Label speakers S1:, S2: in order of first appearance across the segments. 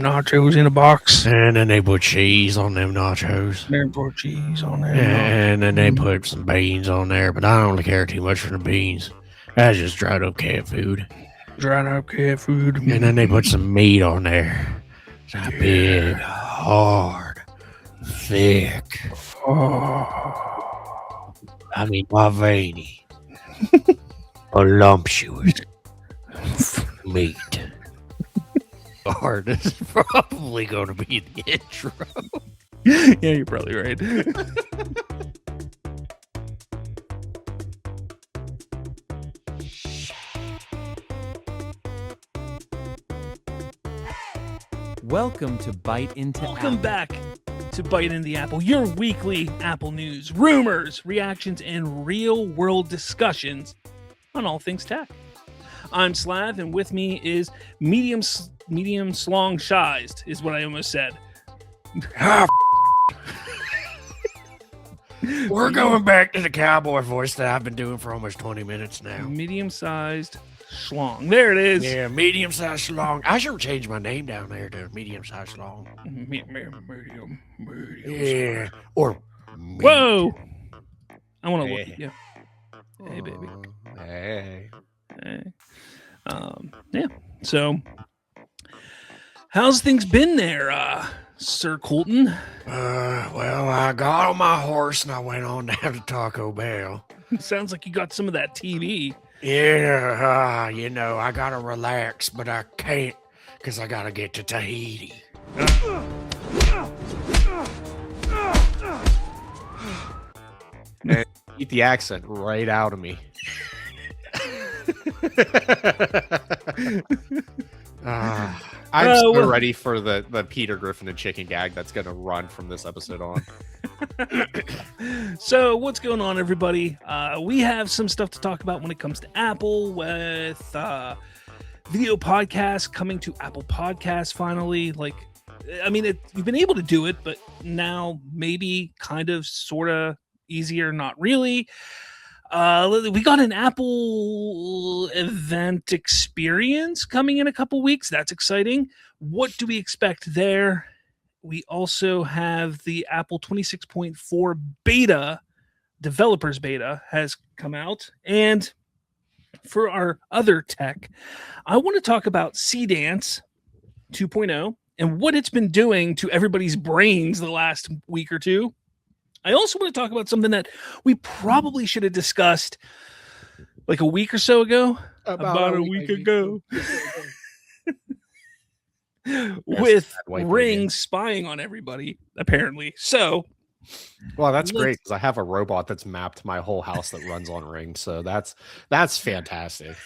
S1: nachos in a box.
S2: And then they put cheese on them nachos.
S1: They put cheese on them.
S2: And then they put some beans on there, but I don't really care too much for the beans. That's just dried up cat food.
S1: Dried up cat food.
S2: And then they put some meat on there. It's a big, hard, thick. I mean, veiny, voluptuous meat. Hard is probably going to be the intro.
S1: Yeah, you're probably right.
S3: Welcome to Bite Into
S1: Welcome
S3: Apple.
S1: back to Bite into the Apple, your weekly Apple news, rumors, reactions, and real-world discussions on all things tech. I'm Slav, and with me is medium slong-shized, is what I almost said.
S2: We're going back to the cowboy voice that I've been doing for almost 20 minutes now.
S1: Medium-sized schlong. There it is.
S2: Yeah, medium-sized schlong. I should change my name down there to medium-sized schlong.
S1: Medium.
S2: Yeah. Or
S1: Whoa! I want to look at you. Hey, baby.
S2: Hey.
S1: Hey. Yeah. So, how's things been there, Sir Colton?
S2: Well, I got on my horse and I went on down to Taco Bell.
S1: Sounds like you got some of that TV.
S2: Yeah, I gotta relax, but I can't because I gotta get to Tahiti.
S4: And eat the accent right out of me. I'm so ready for the Peter Griffin and chicken gag that's going to run from this episode on.
S1: So, what's going on, everybody? We have some stuff to talk about when it comes to Apple with video podcasts coming to Apple Podcasts finally. You've been able to do it, but now maybe kind of, sort of easier, not really. We got an Apple event experience coming in a couple weeks. That's exciting. What do we expect there? We also have the Apple 26.4 beta, developers beta, has come out. And for our other tech, I want to talk about C-Dance 2.0 and what it's been doing to everybody's brains the last week or two. I also want to talk about something that we probably should have discussed like a week or so ago. About a week ago. With Ring spying on everybody, apparently. So,
S4: well, that's great because I have a robot that's mapped my whole house that runs on Ring. So that's fantastic.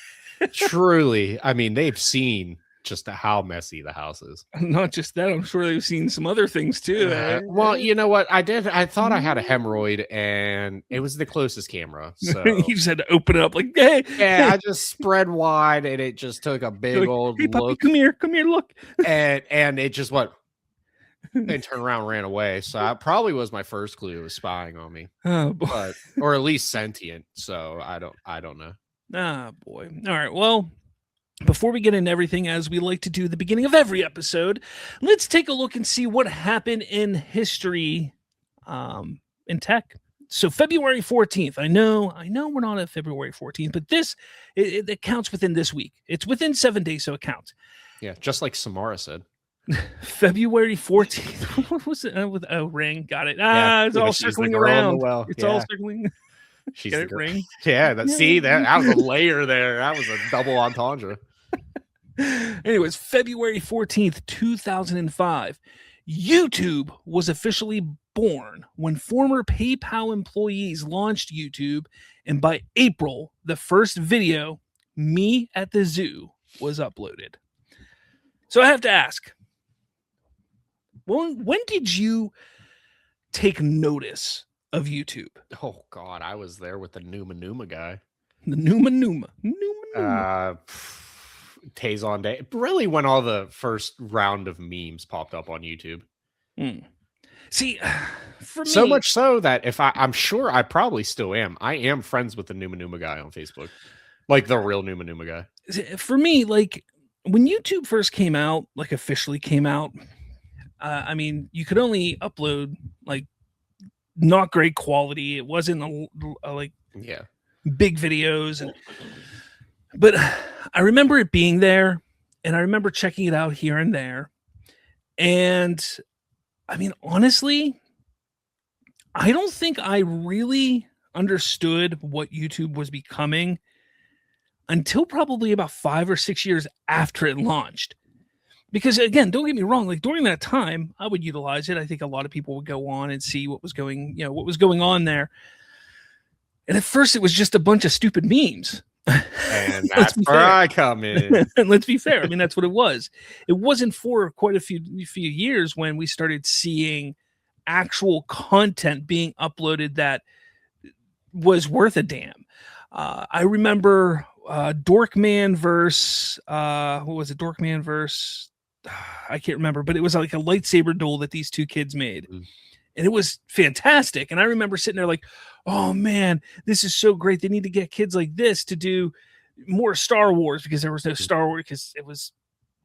S4: Truly, I mean, they've seen just how messy the house is.
S1: Not just that, I'm sure they've seen some other things too.
S4: Well, you know what? I thought I had a hemorrhoid and it was the closest camera. So
S1: you just had to open it up like, hey.
S4: Yeah, I just spread wide and it just took a big old
S1: hey, puppy,
S4: look.
S1: Come here, look.
S4: and it just went and turned around and ran away. So it probably was my first clue it was spying on me.
S1: Oh, boy.
S4: Or at least sentient. So I don't know.
S1: Ah, boy. All right. Well, before we get into everything, as we like to do at the beginning of every episode, let's take a look and see what happened in history in tech. So February 14th, I know we're not at February 14th, but it counts within this week. It's within 7 days, so it counts.
S4: Yeah, just like Samara said.
S1: February 14th. What was it? With Ring. Got it. It's all circling around.
S4: Well.
S1: It's all circling.
S4: She's
S1: Get it, Ring.
S4: Yeah, that was a layer there. That was a double entendre.
S1: Anyways, February 14th, 2005, YouTube was officially born when former PayPal employees launched YouTube, and by April, the first video, Me at the Zoo, was uploaded. So I have to ask, when did you take notice of YouTube?
S4: Oh God, I was there with the Numa guy.
S1: The Numa.
S4: Tazon Day. Really, when all the first round of memes popped up on YouTube.
S1: See, for me,
S4: so much so that I'm sure I probably still am. I am friends with the Numa guy on Facebook, like the real Numa guy.
S1: For me, like when YouTube first came out, like officially came out, I mean, you could only upload like not great quality. It wasn't like
S4: Yeah.
S1: big videos, but I remember it being there, and I remember checking it out here and there. And I mean, honestly, I don't think I really understood what YouTube was becoming until probably about 5 or 6 years after it launched. Because again, don't get me wrong, like during that time, I would utilize it. I think a lot of people would go on and see what was going on there. And at first it was just a bunch of stupid memes.
S4: And that's where I come in.
S1: And let's be fair. I mean, that's what it was. It wasn't for quite a few years when we started seeing actual content being uploaded that was worth a damn. I remember Dorkman verse, what was it? Dorkman verse, I can't remember, but it was like a lightsaber duel that these two kids made. And it was fantastic. And I remember sitting there like, oh man, this is so great. They need to get kids like this to do more Star Wars, because there was no Star Wars, because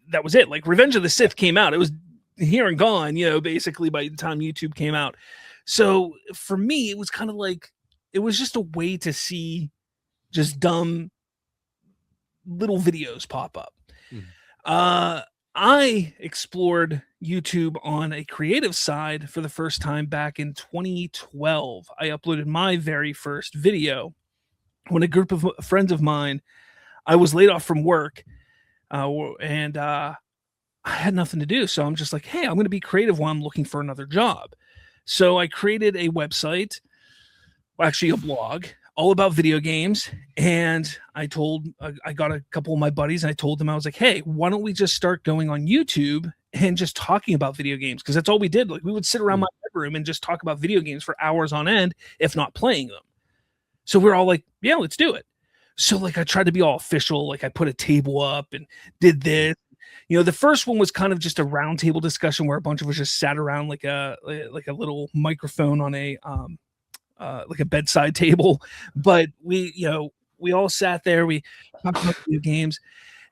S1: that was it. Like Revenge of the Sith came out. It was here and gone, basically by the time YouTube came out. So for me, it was kind of like, it was just a way to see just dumb little videos pop up. I explored YouTube on a creative side for the first time back in 2012. I uploaded my very first video when a group of friends of mine, I was laid off from work, and I had nothing to do. So I'm just like, hey, I'm going to be creative while I'm looking for another job. So I created a website, actually a blog, all about video games. And I got a couple of my buddies, and I told them, I was like, hey, why don't we just start going on YouTube and just talking about video games? Because that's all we did. Like we would sit around my bedroom and just talk about video games for hours on end, if not playing them. So we're all like, yeah, let's do it. So like I tried to be all official. Like I put a table up and did this. The first one was kind of just a round table discussion where a bunch of us just sat around like a little microphone on a like a bedside table. But we all sat there, we talked about video games,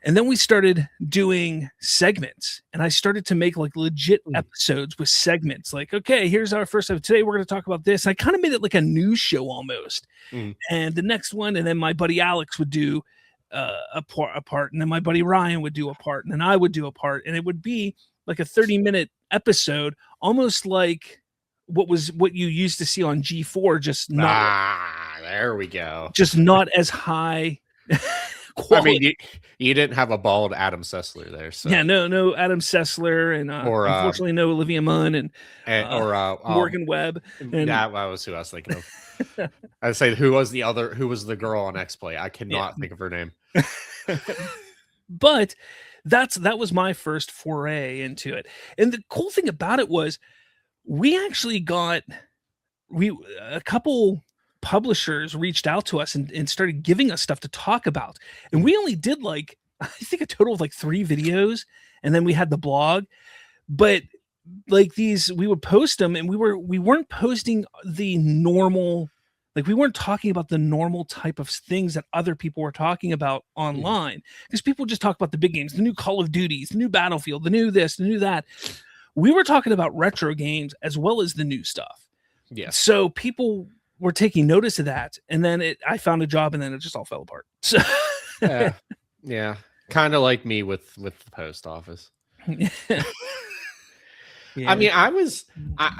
S1: and then we started doing segments, and I started to make like legit episodes with segments. Like, okay, here's our first episode. Today we're going to talk about this. And I kind of made it like a news show almost. And the next one, and then my buddy Alex would do a part, and then my buddy Ryan would do a part, and then I would do a part, and it would be like a 30-minute episode, almost like what you used to see on G4, just not
S4: there we go,
S1: just not as high quality.
S4: I mean, you didn't have a bald Adam Sessler there, so
S1: yeah, no Adam Sessler, and unfortunately no Olivia Munn and Morgan Webb. And
S4: that was who I was thinking of. I'd say who was the girl on X-Play? I cannot think of her name.
S1: But that was my first foray into it. And the cool thing about it was we actually got a couple publishers reached out to us and started giving us stuff to talk about. And we only did like, I think a total of like 3 videos, and then we had the blog. But like these, we would post them, and we weren't posting the normal, like we weren't talking about the normal type of things that other people were talking about online, because people just talk about the big games, the new Call of Duties, the new Battlefield, the new this, the new that. We were talking about retro games as well as the new stuff.
S4: Yeah.
S1: So people were taking notice of that, and then I found a job, and then it just all fell apart. So
S4: yeah. Kind of like me with the post office.
S1: Yeah.
S4: I mean, I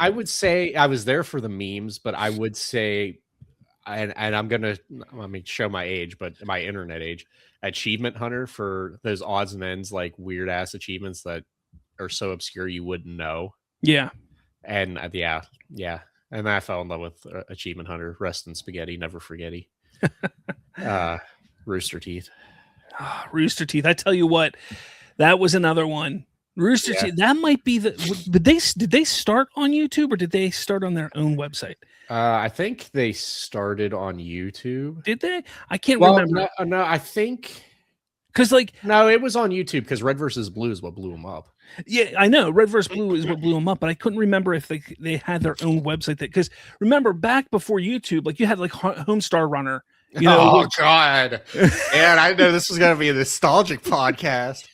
S4: would say I was there for the memes, but I would say, and I'm gonna show my age, but my internet age, achievement hunter for those odds and ends, like weird ass achievements that are so obscure you wouldn't know.
S1: Yeah.
S4: And yeah. And then I fell in love with achievement hunter. Rest in spaghetti, never forgetty. Rooster Teeth.
S1: Rooster Teeth. I tell you what, that was another one. Rooster Teeth. That might be did they start on YouTube, or did they start on their own website?
S4: I think they started on YouTube.
S1: Did they? I can't remember.
S4: No, I think
S1: because
S4: no, it was on YouTube because Red versus Blue is what blew them up.
S1: Yeah, I know. Red vs. Blue is what blew them up, but I couldn't remember if they had their own website. Because remember, back before YouTube, like you had like Homestar Runner.
S4: Oh God! And I know this was going to be a nostalgic podcast.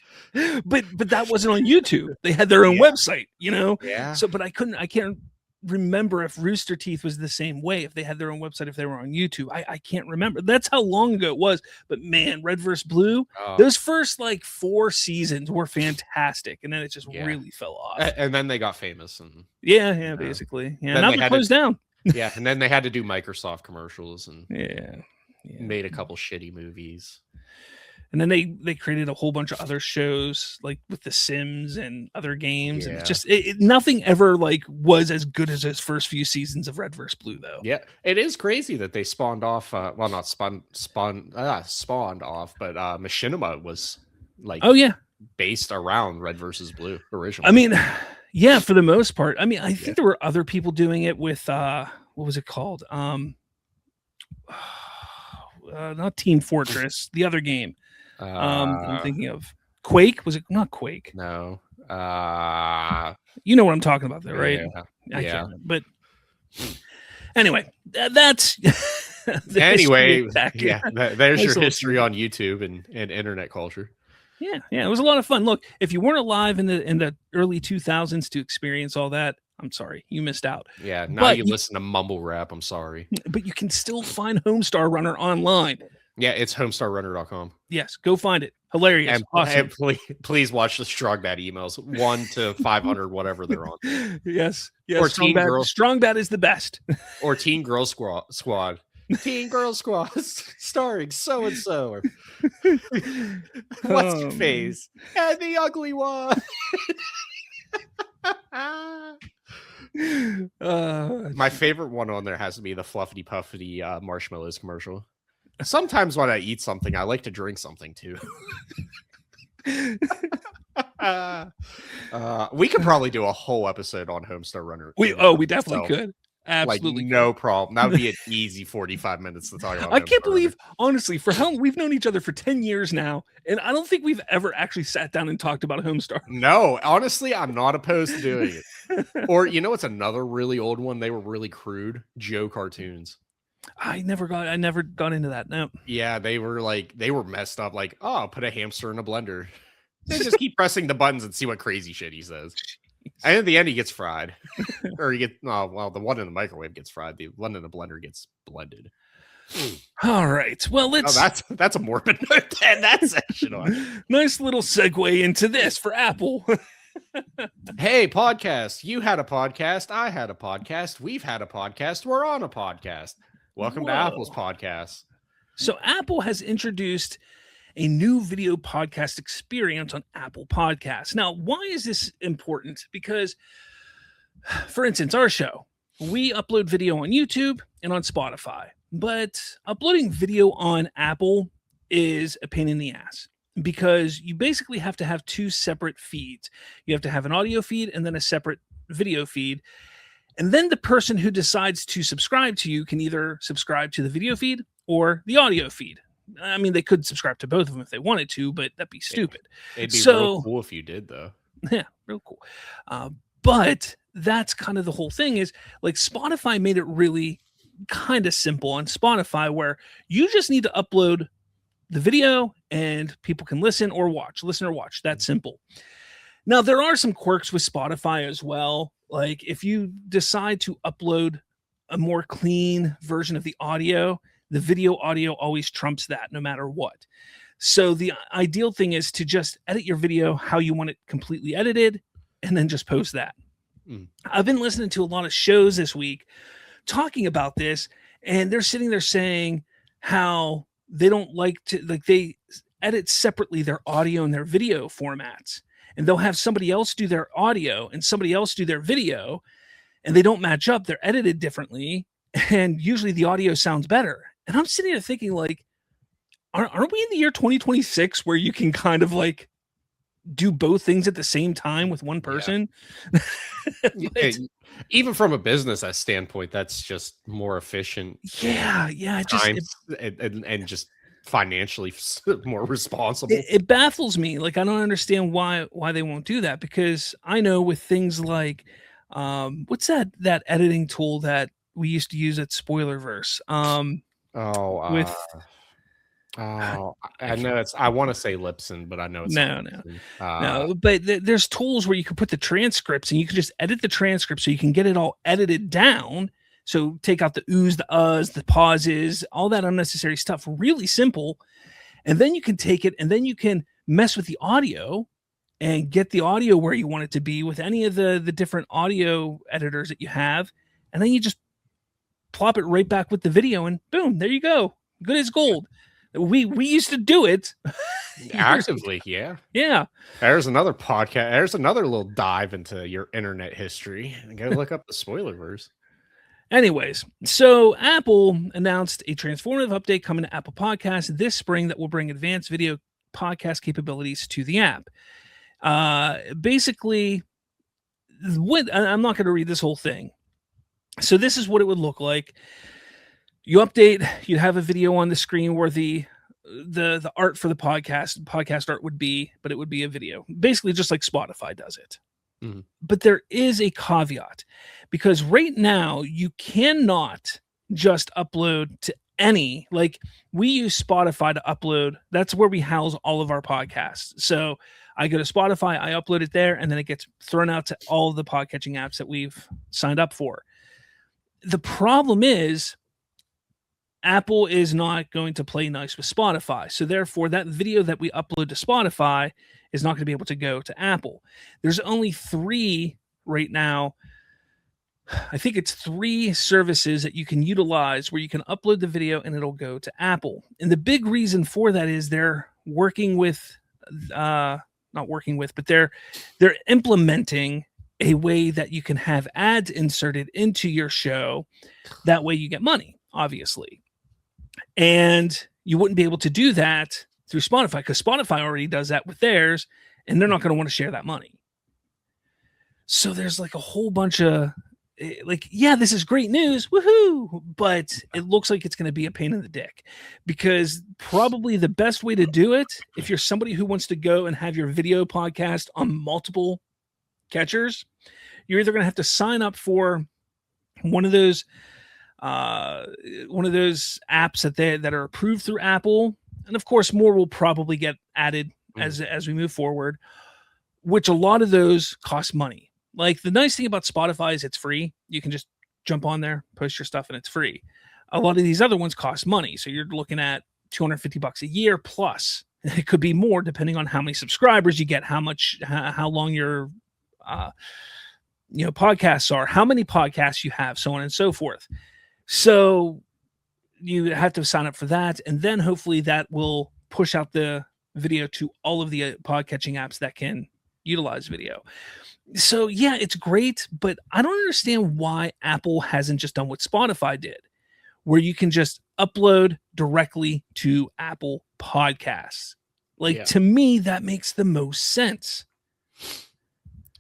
S1: but that wasn't on YouTube. They had their own website, you know.
S4: Yeah.
S1: So, but I can't remember if Rooster Teeth was the same way. If they had their own website, if they were on YouTube, I can't remember. That's how long ago it was. But man, Red vs. Blue, those first like 4 seasons were fantastic, and then it just really fell off.
S4: And then they got famous, and
S1: basically, now they closed down.
S4: Yeah, and then they had to do Microsoft commercials, and made a couple shitty movies.
S1: And then they created a whole bunch of other shows like with The Sims and other games, and it's just nothing ever like was as good as those first few seasons of Red vs. Blue, though.
S4: Yeah, it is crazy that they spawned off. Well, not spawned off, but Machinima was like based around Red vs. Blue originally.
S1: I mean, yeah, for the most part. I mean, I think there were other people doing it with what was it called? Not Team Fortress, the other game. I'm thinking of Quake. Was it not Quake?
S4: No.
S1: You know what I'm talking about, though, right?
S4: Yeah.
S1: I can't remember, but anyway, that's
S4: anyway. There's your history on YouTube and internet culture.
S1: Yeah, it was a lot of fun. Look, if you weren't alive in the early 2000s to experience all that, I'm sorry, you missed out.
S4: Yeah, now you listen to mumble rap. I'm sorry,
S1: but you can still find Homestar Runner online.
S4: Yeah, it's homestarrunner.com.
S1: Yes, go find it. Hilarious.
S4: And,
S1: awesome.
S4: and please watch the Strong Bad emails, 1 to 500, whatever they're on.
S1: Yes.
S4: Or
S1: Strong Bad is the best.
S4: Or Teen Girl Squad. Teen Girl Squad starring so and so. What's your face? And the ugly one. My favorite one on there has to be the Fluffy Puffy marshmallows commercial. Sometimes when I eat something, I like to drink something too. We could probably do a whole episode on Homestar Runner.
S1: We definitely could. Absolutely,
S4: like, no problem. That would be an easy 45 minutes to talk about.
S1: I can't believe, honestly, for how we've known each other for 10 years now, and I don't think we've ever actually sat down and talked about Homestar.
S4: No, honestly, I'm not opposed to doing it. Or you know, what's another really old one? They were really crude. Joe cartoons. I never got into that. No. Yeah, they were messed up. Like, oh, put a hamster in a blender. They just keep pressing the buttons and see what crazy shit he says. And at the end, he gets fried. Or the one in the microwave gets fried. The one in the blender gets blended.
S1: All right. Well, let's.
S4: Oh, that's a morbid note to end that section on.
S1: Nice little segue into this for Apple.
S4: Hey, podcast. You had a podcast. I had a podcast. We've had a podcast. We're on a podcast. Welcome to Apple's podcast.
S1: So Apple has introduced a new video podcast experience on Apple Podcasts. Now, why is this important? Because, for instance, our show, we upload video on YouTube and on Spotify, but uploading video on Apple is a pain in the ass because you basically have to have 2 separate feeds. You have to have an audio feed and then a separate video feed. And then the person who decides to subscribe to you can either subscribe to the video feed or the audio feed. I mean, they could subscribe to both of them if they wanted to, but that'd be stupid.
S4: It'd be real cool if you did, though.
S1: Yeah, real cool. But that's kind of the whole thing is like Spotify made it really kind of simple on Spotify where you just need to upload the video and people can listen or watch. That's simple. Now, there are some quirks with Spotify as well. Like if you decide to upload a more clean version of the audio, the video audio always trumps that no matter what. So the ideal thing is to just edit your video how you want it completely edited and then just post that. I've been listening to a lot of shows this week talking about this, and they're sitting there saying how they don't like to, like they edit separately their audio and their video formats. And they'll have somebody else do their audio and somebody else do their video, and they don't match up. They're edited differently, and usually the audio sounds better. And I'm sitting there thinking, like, aren't we in the year 2026 where you can kind of like do both things at the same time with one person?
S4: Yeah. Even from a business standpoint, that's just more efficient.
S1: Yeah.
S4: And just financially more responsible.
S1: It baffles me. Like, I don't understand why they won't do that, because I know with things like what's that editing tool that we used to use at Spoilerverse?
S4: Oh, I know it's. I want to say Lipson, but I know it's
S1: No,
S4: not
S1: no,
S4: Lipson.
S1: no. But there's tools where you can put the transcripts and you can just edit the transcript so you can get it all edited down. So take out the oohs, the uhs, the pauses, all that unnecessary stuff. Really simple. And then you can take it and then you can mess with the audio and get the audio where you want it to be with any of the different audio editors that you have. And then you just plop it right back with the video and boom, there you go. Good as gold. We used to do it
S4: Actively, yeah.
S1: Yeah.
S4: There's another podcast. There's another little dive into your internet history. Go look up the Spoilerverse.
S1: Anyways, so Apple announced a transformative update coming to Apple Podcasts this spring that will bring advanced video podcast capabilities to the app. Basically, I'm not going to read this whole thing. So this is what it would look like. You update, you have a video on the screen where the art for the podcast art would be, but it would be a video, basically just like Spotify does it.
S4: Mm-hmm.
S1: But there is a caveat, because right now you cannot just upload to any, like we use Spotify to upload. That's where we house all of our podcasts. So I go to Spotify, I upload it there, and then it gets thrown out to all of the podcatching apps that we've signed up for. The problem is Apple is not going to play nice with Spotify. So therefore, that video that we upload to Spotify is not going to be able to go to Apple. There's only 3 right now. I think it's 3 services that you can utilize where you can upload the video and it'll go to Apple. And the big reason for that is they're working with, not working with, but they're implementing a way that you can have ads inserted into your show. That way you get money, obviously. And you wouldn't be able to do that through Spotify because Spotify already does that with theirs, and they're not going to want to share that money. So there's like a whole bunch of like, yeah, this is great news, woohoo! But it looks like it's going to be a pain in the dick, because probably the best way to do it, if you're somebody who wants to go and have your video podcast on multiple catchers, you're either going to have to sign up for one of those apps that are approved through Apple, and of course more will probably get added as we move forward, which a lot of those cost money. Like the nice thing about Spotify is it's free. You can just jump on there, post your stuff, and it's free. A lot of these other ones cost money, so you're looking at $250 a year plus. It could be more depending on how many subscribers you get, how long your podcasts are, how many podcasts you have, so on and so forth. So you have to sign up for that, and then hopefully that will push out the video to all of the podcatching apps that can utilize video. So yeah, it's great, but I don't understand why Apple hasn't just done what Spotify did, where you can just upload directly to Apple Podcasts. Like, to me, that makes the most sense.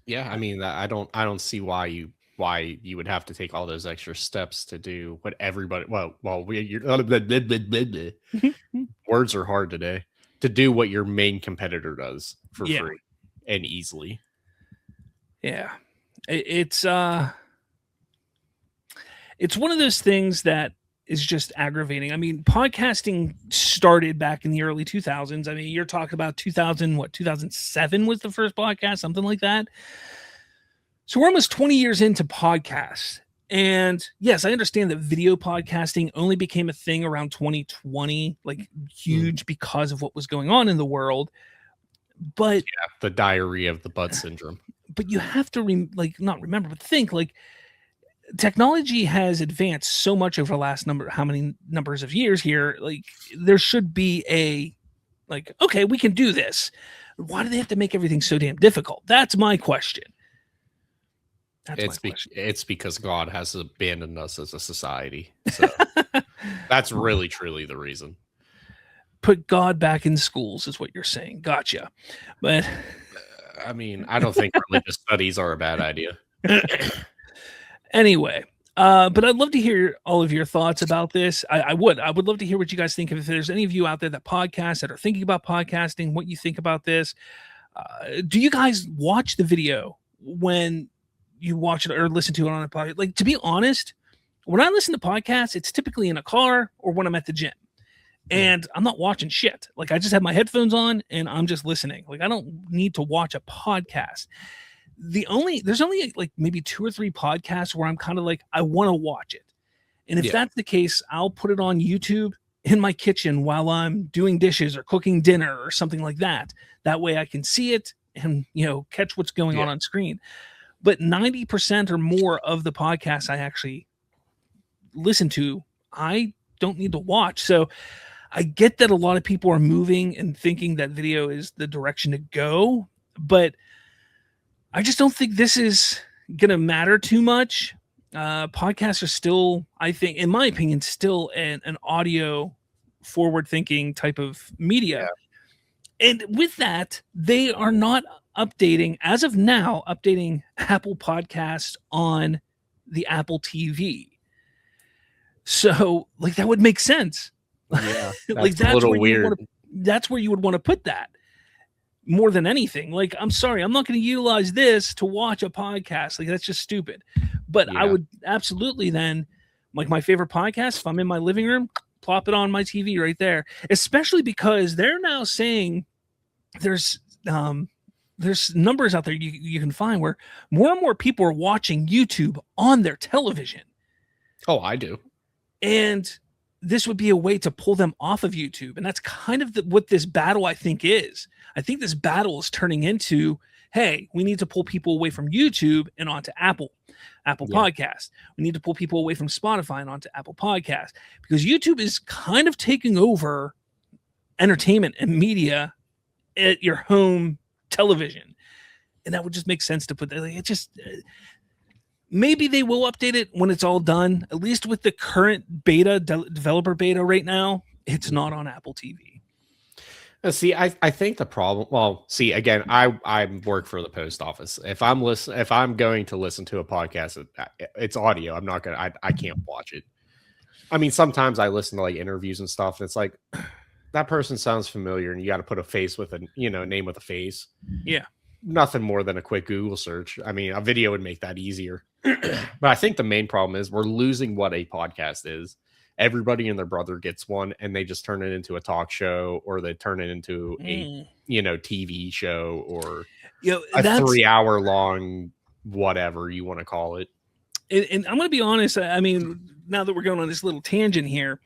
S4: Yeah, I mean, I don't see why you would have to take all those extra steps to do what everybody. Words are hard today. To do what your main competitor does for free and easily.
S1: Yeah, it's one of those things that is just aggravating. I mean, podcasting started back in the early 2000s. I mean, you're talking about 2007 was the first podcast, something like that. So we're almost 20 years into podcasts. And yes, I understand that video podcasting only became a thing around 2020, like huge because of what was going on in the world. But
S4: the diarrhea of the butt syndrome.
S1: But you have to think like technology has advanced so much over the last numbers of years here. Like there should be okay, we can do this. Why do they have to make everything so damn difficult? That's my question.
S4: It's because God has abandoned us as a society. So that's really, truly the reason.
S1: Put God back in schools is what you're saying. Gotcha. But
S4: I mean, I don't think religious studies are a bad idea.
S1: Anyway, but I'd love to hear all of your thoughts about this. I would love to hear what you guys think. If there's any of you out there that podcast, that are thinking about podcasting, what you think about this. Do you guys watch the video when you watch it or listen to it on a podcast? Like, to be honest, when I listen to podcasts, it's typically in a car or when I'm at the gym. and I'm not watching shit. Like I just have my headphones on and I'm just listening. Like I don't need to watch a podcast. There's only like maybe 2 or 3 podcasts where I'm kind of like, I want to watch it. And if that's the case, I'll put it on YouTube in my kitchen while I'm doing dishes or cooking dinner or something like that. That way I can see it and, catch what's going on screen. But 90% or more of the podcasts I actually listen to, I don't need to watch. So I get that a lot of people are moving and thinking that video is the direction to go, but I just don't think this is going to matter too much. Podcasts are still, I think, in my opinion, still an audio forward thinking type of media. Yeah. And with that, they are not updating, as of now, Apple Podcasts on the Apple TV. So like that would make sense.
S4: Yeah.
S1: Like that's a little weird. That's where you would want to put that. More than anything, like, I'm sorry, I'm not going to utilize this to watch a podcast. Like, that's just stupid. But I would absolutely then, like, my favorite podcast, if I'm in my living room, plop it on my TV right there. Especially because they're now saying there's numbers out there you can find where more and more people are watching YouTube on their television.
S4: Oh, I do.
S1: And this would be a way to pull them off of YouTube. And that's kind of what this battle, I think, is. I think this battle is turning into, hey, we need to pull people away from YouTube and onto Apple Podcast. We need to pull people away from Spotify and onto Apple Podcast, because YouTube is kind of taking over entertainment and media at your home television. And that would just make sense to put that. Like, it just... Maybe they will update it when it's all done. At least with the current beta, developer beta right now, it's not on Apple TV.
S4: See, I think the problem. Well, see, again, I work for the post office. If I'm going to listen to a podcast, it's audio. I'm not gonna. I can't watch it. I mean, sometimes I listen to like interviews and stuff, and it's like that person sounds familiar, and you got to put a face with a name with a face.
S1: Yeah.
S4: Nothing more than a quick Google search. I mean, a video would make that easier. But I think the main problem is we're losing what a podcast is. Everybody and their brother gets one, and they just turn it into a talk show, or they turn it into a TV show, or a 3-hour long whatever you want to call it.
S1: And I'm going to be honest. I mean, now that we're going on this little tangent here,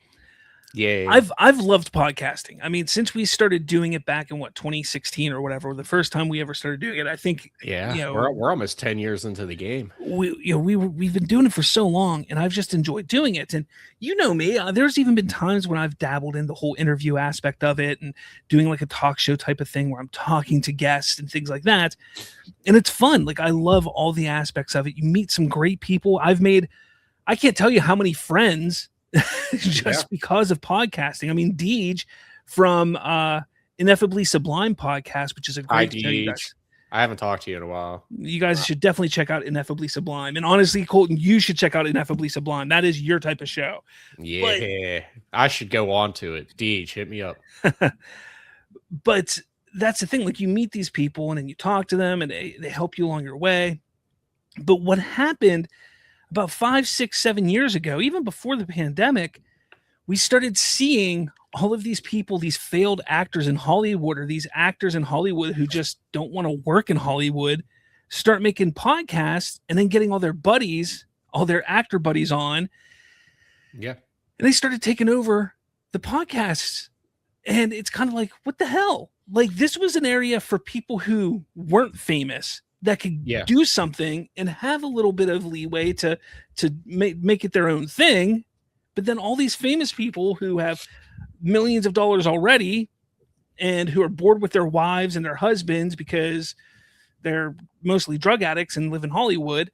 S4: yeah,
S1: I've loved podcasting. I mean, since we started doing it back in 2016 or whatever, the first time we ever started doing it, I think.
S4: Yeah, we're almost 10 years into the game.
S1: We've been doing it for so long, and I've just enjoyed doing it. And you know me, there's even been times when I've dabbled in the whole interview aspect of it and doing like a talk show type of thing where I'm talking to guests and things like that. And it's fun. Like, I love all the aspects of it. You meet some great people. I can't tell you how many friends just because of podcasting. I mean, Deej from Ineffably Sublime podcast, which is a great show.
S4: I haven't talked to you in a while.
S1: You guys should definitely check out Ineffably Sublime. And honestly, Colton, you should check out Ineffably Sublime. That is your type of show.
S4: Yeah, I should go on to it. Deej, hit me up.
S1: But that's the thing. Like, you meet these people and then you talk to them and they help you along your way. But what happened about 5, 6, 7 years ago, even before the pandemic, we started seeing all of these people, these failed actors in Hollywood, or these actors in Hollywood who just don't want to work in Hollywood, start making podcasts and then getting all their buddies, all their actor buddies on.
S4: Yeah.
S1: And they started taking over the podcasts. And it's kind of like, what the hell? Like, this was an area for people who weren't famous that could do something and have a little bit of leeway to make it their own thing. But then all these famous people who have millions of dollars already and who are bored with their wives and their husbands because they're mostly drug addicts and live in Hollywood,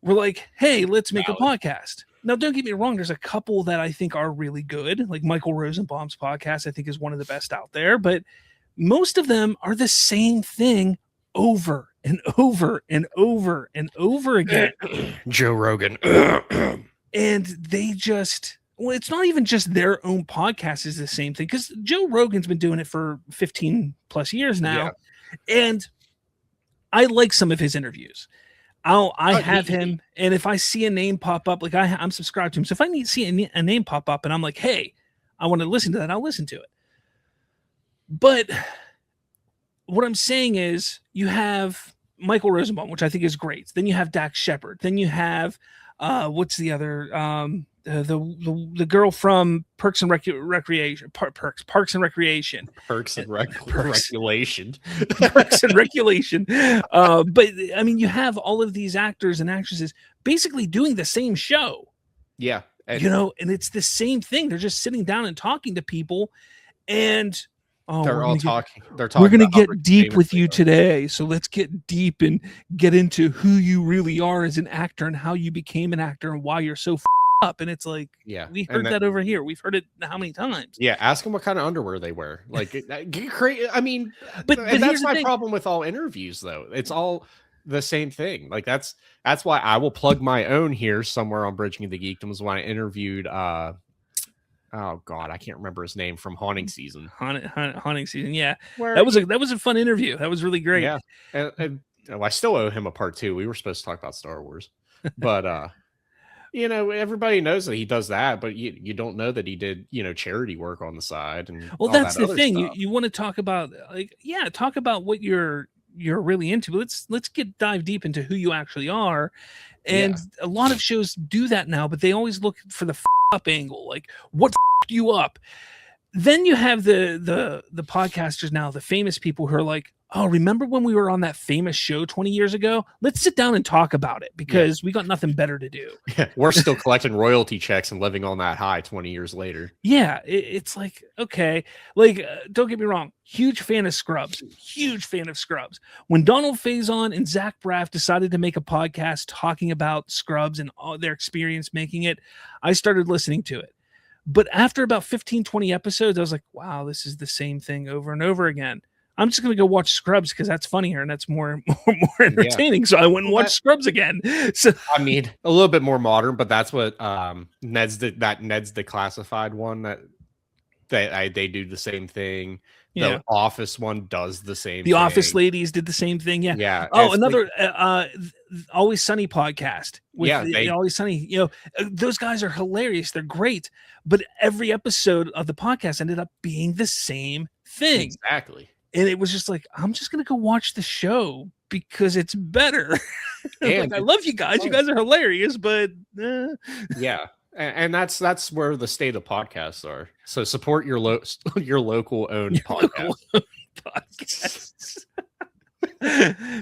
S1: were like, hey, let's make a podcast. Now, don't get me wrong. There's a couple that I think are really good. Like Michael Rosenbaum's podcast, I think, is one of the best out there. But most of them are the same thing over and over and over and over again.
S4: Joe Rogan.
S1: And they just, well, it's not even just their own podcast is the same thing, because Joe Rogan's been doing it for 15 plus years now. Yeah. And I like some of his interviews. I have him, and if I see a name pop up, like I'm subscribed to him. So if I see a name pop up and I'm like, hey, I want to listen to that, I'll listen to it. But what I'm saying is you have Michael Rosenbaum, which I think is great. Then you have Dax Shepard. Then you have what's the other the girl from Parks and Recreation. Parks and Regulation.
S4: Parks and Regulation.
S1: But I mean, you have all of these actors and actresses basically doing the same show.
S4: Yeah.
S1: And it's the same thing. They're just sitting down and talking to people, and
S4: they're talking.
S1: We're going to get deep with you today. So let's get deep and get into who you really are as an actor and how you became an actor and why you're so up. And it's like, we heard that over here. We've heard it how many times?
S4: Yeah. Ask them what kind of underwear they wear. Like, I mean,
S1: but
S4: that's my problem with all interviews, though. It's all the same thing. Like, that's why I will plug my own here somewhere on Bridging the Geekdoms when I interviewed, oh God, I can't remember his name from Haunting Season.
S1: Haunting Season, yeah. That was a fun interview. That was really great.
S4: Yeah, and I still owe him a part 2. We were supposed to talk about Star Wars, but everybody knows that he does that, but you don't know that he did charity work on the side. And
S1: that's the thing. You want to talk about talk about what you're really into. Let's dive deep into who you actually are. And a lot of shows do that now, but they always look for the up angle, like what you up. Then you have the podcasters now, the famous people who are like, oh, remember when we were on that famous show 20 years ago? Let's sit down and talk about it because we got nothing better to do.
S4: Yeah, we're still collecting royalty checks and living on that high 20 years later.
S1: Yeah, it's like, okay. Like, don't get me wrong. Huge fan of Scrubs. Huge fan of Scrubs. When Donald Faison and Zach Braff decided to make a podcast talking about Scrubs and all their experience making it, I started listening to it. But after about 15, 20 episodes, I was like, wow, this is the same thing over and over again. I'm just going to go watch Scrubs because that's funnier and that's more entertaining. Yeah. So I went and watched Scrubs again. So
S4: I mean, a little bit more modern, but that's what Ned's Declassified one that they do the same thing.
S1: Yeah.
S4: The Office one does the same
S1: thing. The Office ladies did the same thing. Yeah.
S4: Yeah.
S1: Oh, another Always Sunny podcast. Always Sunny. Those guys are hilarious. They're great. But every episode of the podcast ended up being the same thing.
S4: Exactly.
S1: And it was just like, I'm just going to go watch the show because it's better. And I love you guys. You guys are hilarious, but
S4: yeah. And that's where the state of podcasts are. So support your local owned podcast.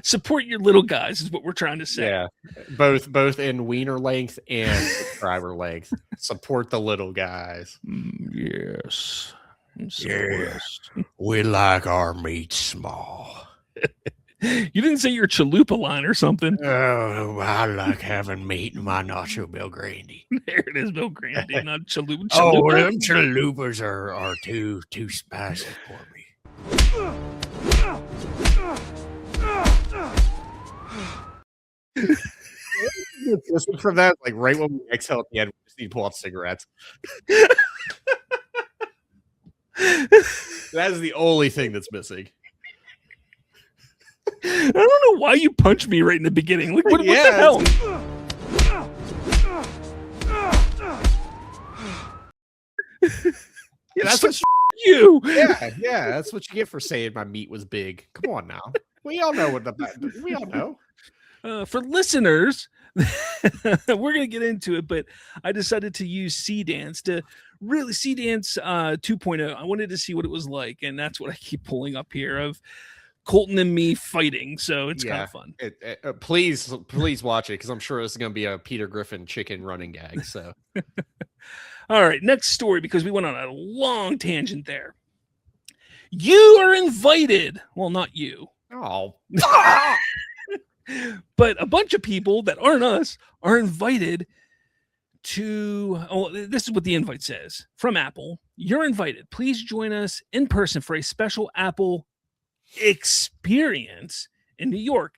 S1: Support your little guys is what we're trying to say.
S4: Yeah, both in wiener length and subscriber length. Support the little guys.
S1: Yes.
S2: Yes. We like our meat small.
S1: You didn't say your chalupa line or something.
S2: Oh, I like having meat in my nacho Bill Grandy.
S1: There it is, Bill Grandy, not chalupa.
S2: Oh, them chalupas are too spicy for me.
S4: Listen from that, like right when we exhale at the end, we just need to pull out cigarettes. That is the only thing that's missing.
S1: I don't know why you punched me right in the beginning. Like, what the hell?
S4: Yeah, that's what
S1: you.
S4: Yeah, that's what you get for saying my meat was big. Come on now, we all know we all know.
S1: For listeners, we're gonna get into it, but I decided to use Sea Dance 2.0. I wanted to see what it was like, and that's what I keep pulling up here of Colton and me fighting, so it's kind of fun.
S4: Please watch it because I'm sure this is going to be a Peter Griffin chicken running gag. So,
S1: all right, next story because we went on a long tangent there. You are invited. Well, not you.
S4: Oh,
S1: but a bunch of people that aren't us are invited to. Oh, this is what the invite says from Apple. You're invited. Please join us in person for a special Apple experience in New York,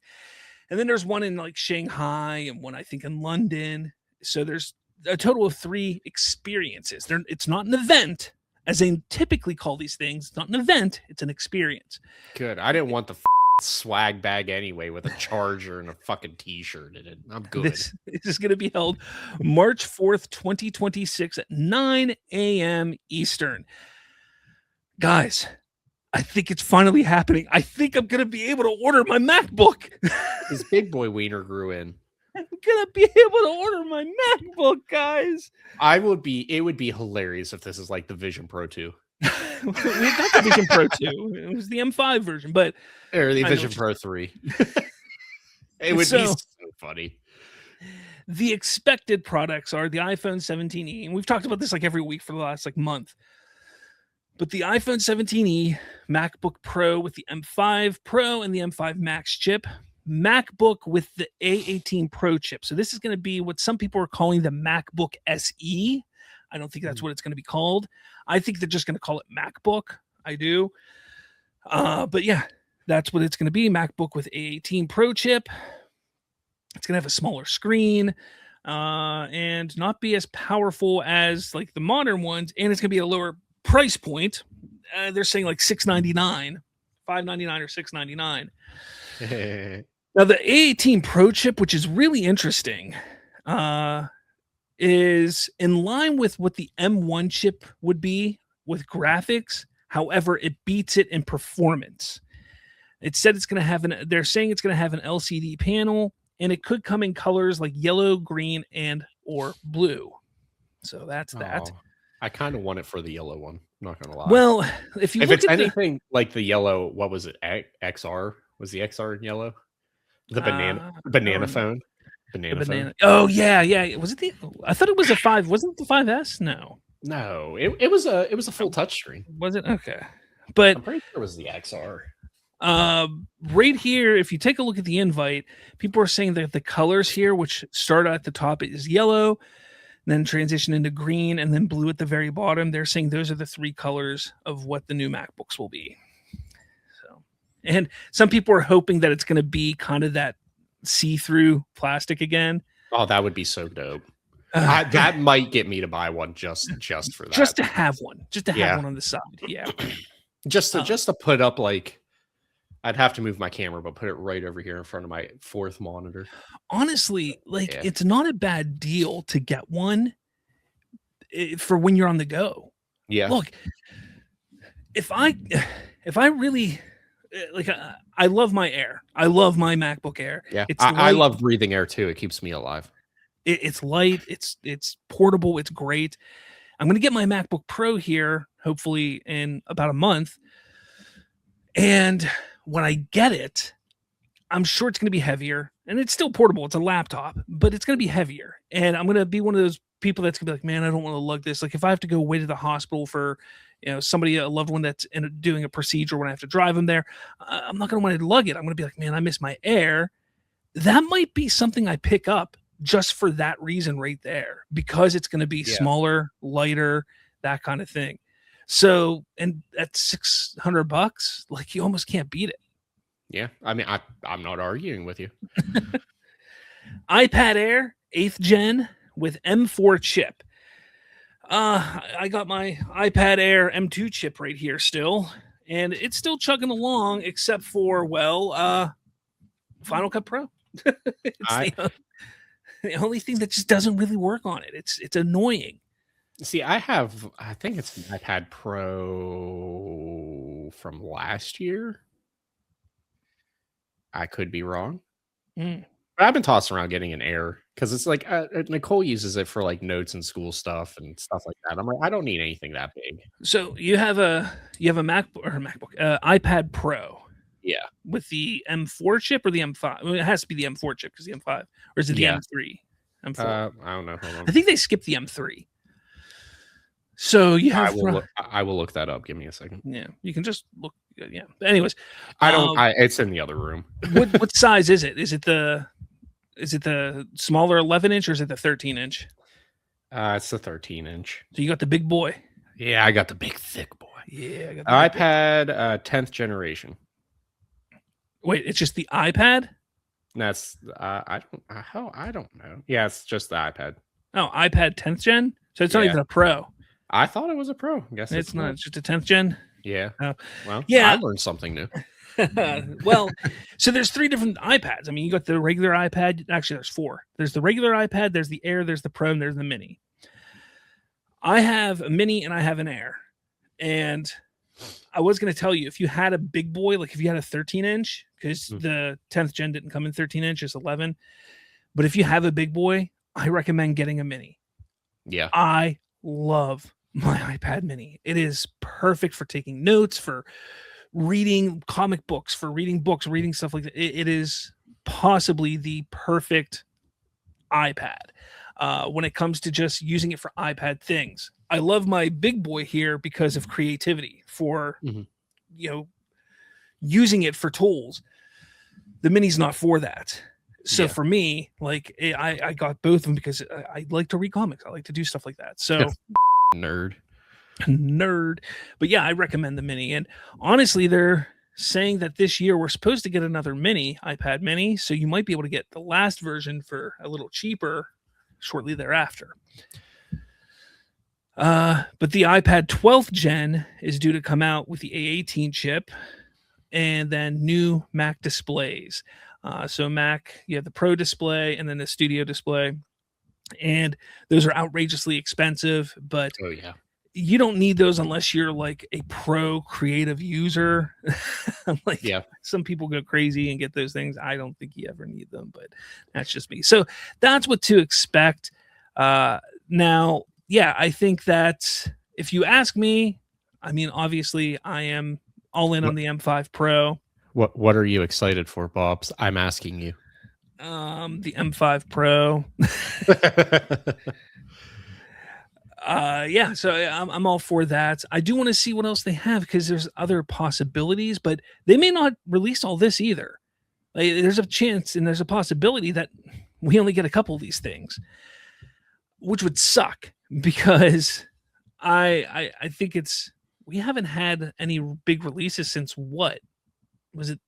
S1: and then there's one in like Shanghai and one I think in London. So there's a total of 3 experiences. It's not an event as they typically call these things. It's not an event, it's an experience.
S4: Good. I didn't want the swag bag anyway with a charger and a fucking t-shirt in it. I'm good.
S1: This is going to be held March 4th, 2026 at 9 a.m. Eastern. Guys, I think it's finally happening. I think I'm going to be able to order my MacBook.
S4: His big boy wiener grew in.
S1: I'm going to be able to order my MacBook, guys.
S4: It would be hilarious if this is like the Vision Pro 2.
S1: We got the Vision Pro 2. It was the M5 version, but
S4: or the Vision Pro 3. It would be so funny.
S1: The expected products are the iPhone 17e, and we've talked about this like every week for the last like month. But the iPhone 17e, MacBook Pro with the M5 Pro and the M5 Max chip, MacBook with the A18 Pro chip. So this is going to be what some people are calling the MacBook SE. I don't think that's what it's going to be called. I think they're just going to call it MacBook. I do. But yeah, that's what it's going to be. MacBook with A18 Pro chip. It's going to have a smaller screen and not be as powerful as like the modern ones. And it's going to be a lower price point. They're saying like $699, $599 or $699. Now the A18 Pro chip, which is really interesting, is in line with what the M1 chip would be with graphics. However, it beats it in performance. It said it's going to have they're saying it's going to have an LCD panel, and it could come in colors like yellow, green, and or blue. So that's that.
S4: I kind of want it for the yellow one. I'm not gonna lie.
S1: Well, if
S4: it's anything like the yellow, what was it? XR? Was the XR in yellow? The banana phone. Banana phone.
S1: Oh yeah. Was it the? I thought it was a 5. Wasn't it the 5S?
S4: No. It was a full touchscreen.
S1: Was it? Okay, but
S4: I'm pretty sure it was the XR.
S1: Right here, if you take a look at the invite, people are saying that the colors here, which start at the top, is yellow, then transition into green, and then blue at the very bottom. They're saying those are the 3 colors of what the new MacBooks will be. So, and some people are hoping that it's going to be kind of that see-through plastic again.
S4: Oh, that would be so dope. That might get me to buy one just for that.
S1: Just to have one. Just to have one on the side. Yeah.
S4: just to put up like. I'd have to move my camera, but put it right over here in front of my 4th monitor.
S1: Honestly, it's not a bad deal to get one for when you're on the go.
S4: Yeah.
S1: Look, if I really I love my Air. I love my MacBook Air.
S4: Yeah. I love breathing air too. It keeps me alive.
S1: It's light. It's portable. It's great. I'm going to get my MacBook Pro here, hopefully in about a month. And when I get it, I'm sure it's going to be heavier, and it's still portable. It's a laptop, but it's going to be heavier. And I'm going to be one of those people that's going to be like, man, I don't want to lug this. Like if I have to go away to the hospital for, somebody, a loved one that's doing a procedure when I have to drive them there, I'm not going to want to lug it. I'm going to be like, man, I miss my Air. That might be something I pick up just for that reason right there, because it's going to be smaller, lighter, that kind of thing. So, and at $600, like you almost can't beat it.
S4: Yeah. I mean, I'm not arguing with you.
S1: iPad Air 8th gen with M4 chip. I got my iPad Air M2 chip right here still, and it's still chugging along except for, Final Cut Pro. It's the only thing that just doesn't really work on it. It's annoying.
S4: See, I think it's an iPad Pro from last year. I could be wrong. But I've been tossing around getting an Air because it's like Nicole uses it for like notes and school stuff and stuff like that. I'm like, I don't need anything that big.
S1: So you have a MacBook, iPad Pro.
S4: Yeah.
S1: With the M4 chip or the M5? I mean, it has to be the M4 chip because the M5. Or is it the M3? M4.
S4: I don't know. Hold on.
S1: I think they skipped the M3. So you have.
S4: I will look that up. Give me a second.
S1: Yeah, you can just look. Yeah. But anyways,
S4: it's in the other room.
S1: what size is it? Is it the smaller 11-inch or is it the 13-inch?
S4: It's the 13-inch.
S1: So you got the big boy.
S4: Yeah, I got the big thick boy.
S1: Yeah, I got
S4: the iPad 10th generation.
S1: Wait, it's just the iPad?
S4: That's I don't know. Yeah, it's just the iPad.
S1: Oh, iPad 10th gen. So it's not even a Pro.
S4: I thought it was a Pro. I guess
S1: it's not. It's just a 10th gen.
S4: Yeah.
S1: Oh.
S4: Well, yeah. I learned something new.
S1: Well, so there's 3 different iPads. I mean, you got the regular iPad. Actually, there's 4. There's the regular iPad, there's the Air, there's the Pro, and there's the Mini. I have a Mini and I have an Air. And I was going to tell you, if you had a big boy, like if you had a 13-inch, because the 10th gen didn't come in 13-inch, it's 11. But if you have a big boy, I recommend getting a Mini.
S4: Yeah.
S1: I love my iPad Mini. It is perfect for taking notes, for reading comic books, for reading books, reading stuff like that. It is possibly the perfect iPad when it comes to just using it for iPad things. I love my big boy here because of creativity, for using it for tools. The Mini's not for that. So for me, like I got both of them because I like to read comics. I like to do stuff like that. So
S4: nerd.
S1: But yeah, I recommend the Mini. And honestly, they're saying that this year we're supposed to get another Mini, iPad Mini. So you might be able to get the last version for a little cheaper shortly thereafter. But the iPad 12th gen is due to come out with the A18 chip and then new Mac displays. So Mac, you have the Pro display and then the Studio display. And those are outrageously expensive, but you don't need those unless you're like a pro creative user. Some people go crazy and get those things. I don't think you ever need them, but that's just me. So that's what to expect. Now, I think that if you ask me, I mean, obviously I am all in on the M5 Pro.
S4: What are you excited for, Bobs? I'm asking you.
S1: The M5 Pro. So I'm all for that. I do want to see what else they have because there's other possibilities, but they may not release all this either. Like, there's a chance and there's a possibility that we only get a couple of these things, which would suck because I think we haven't had any big releases since what was it,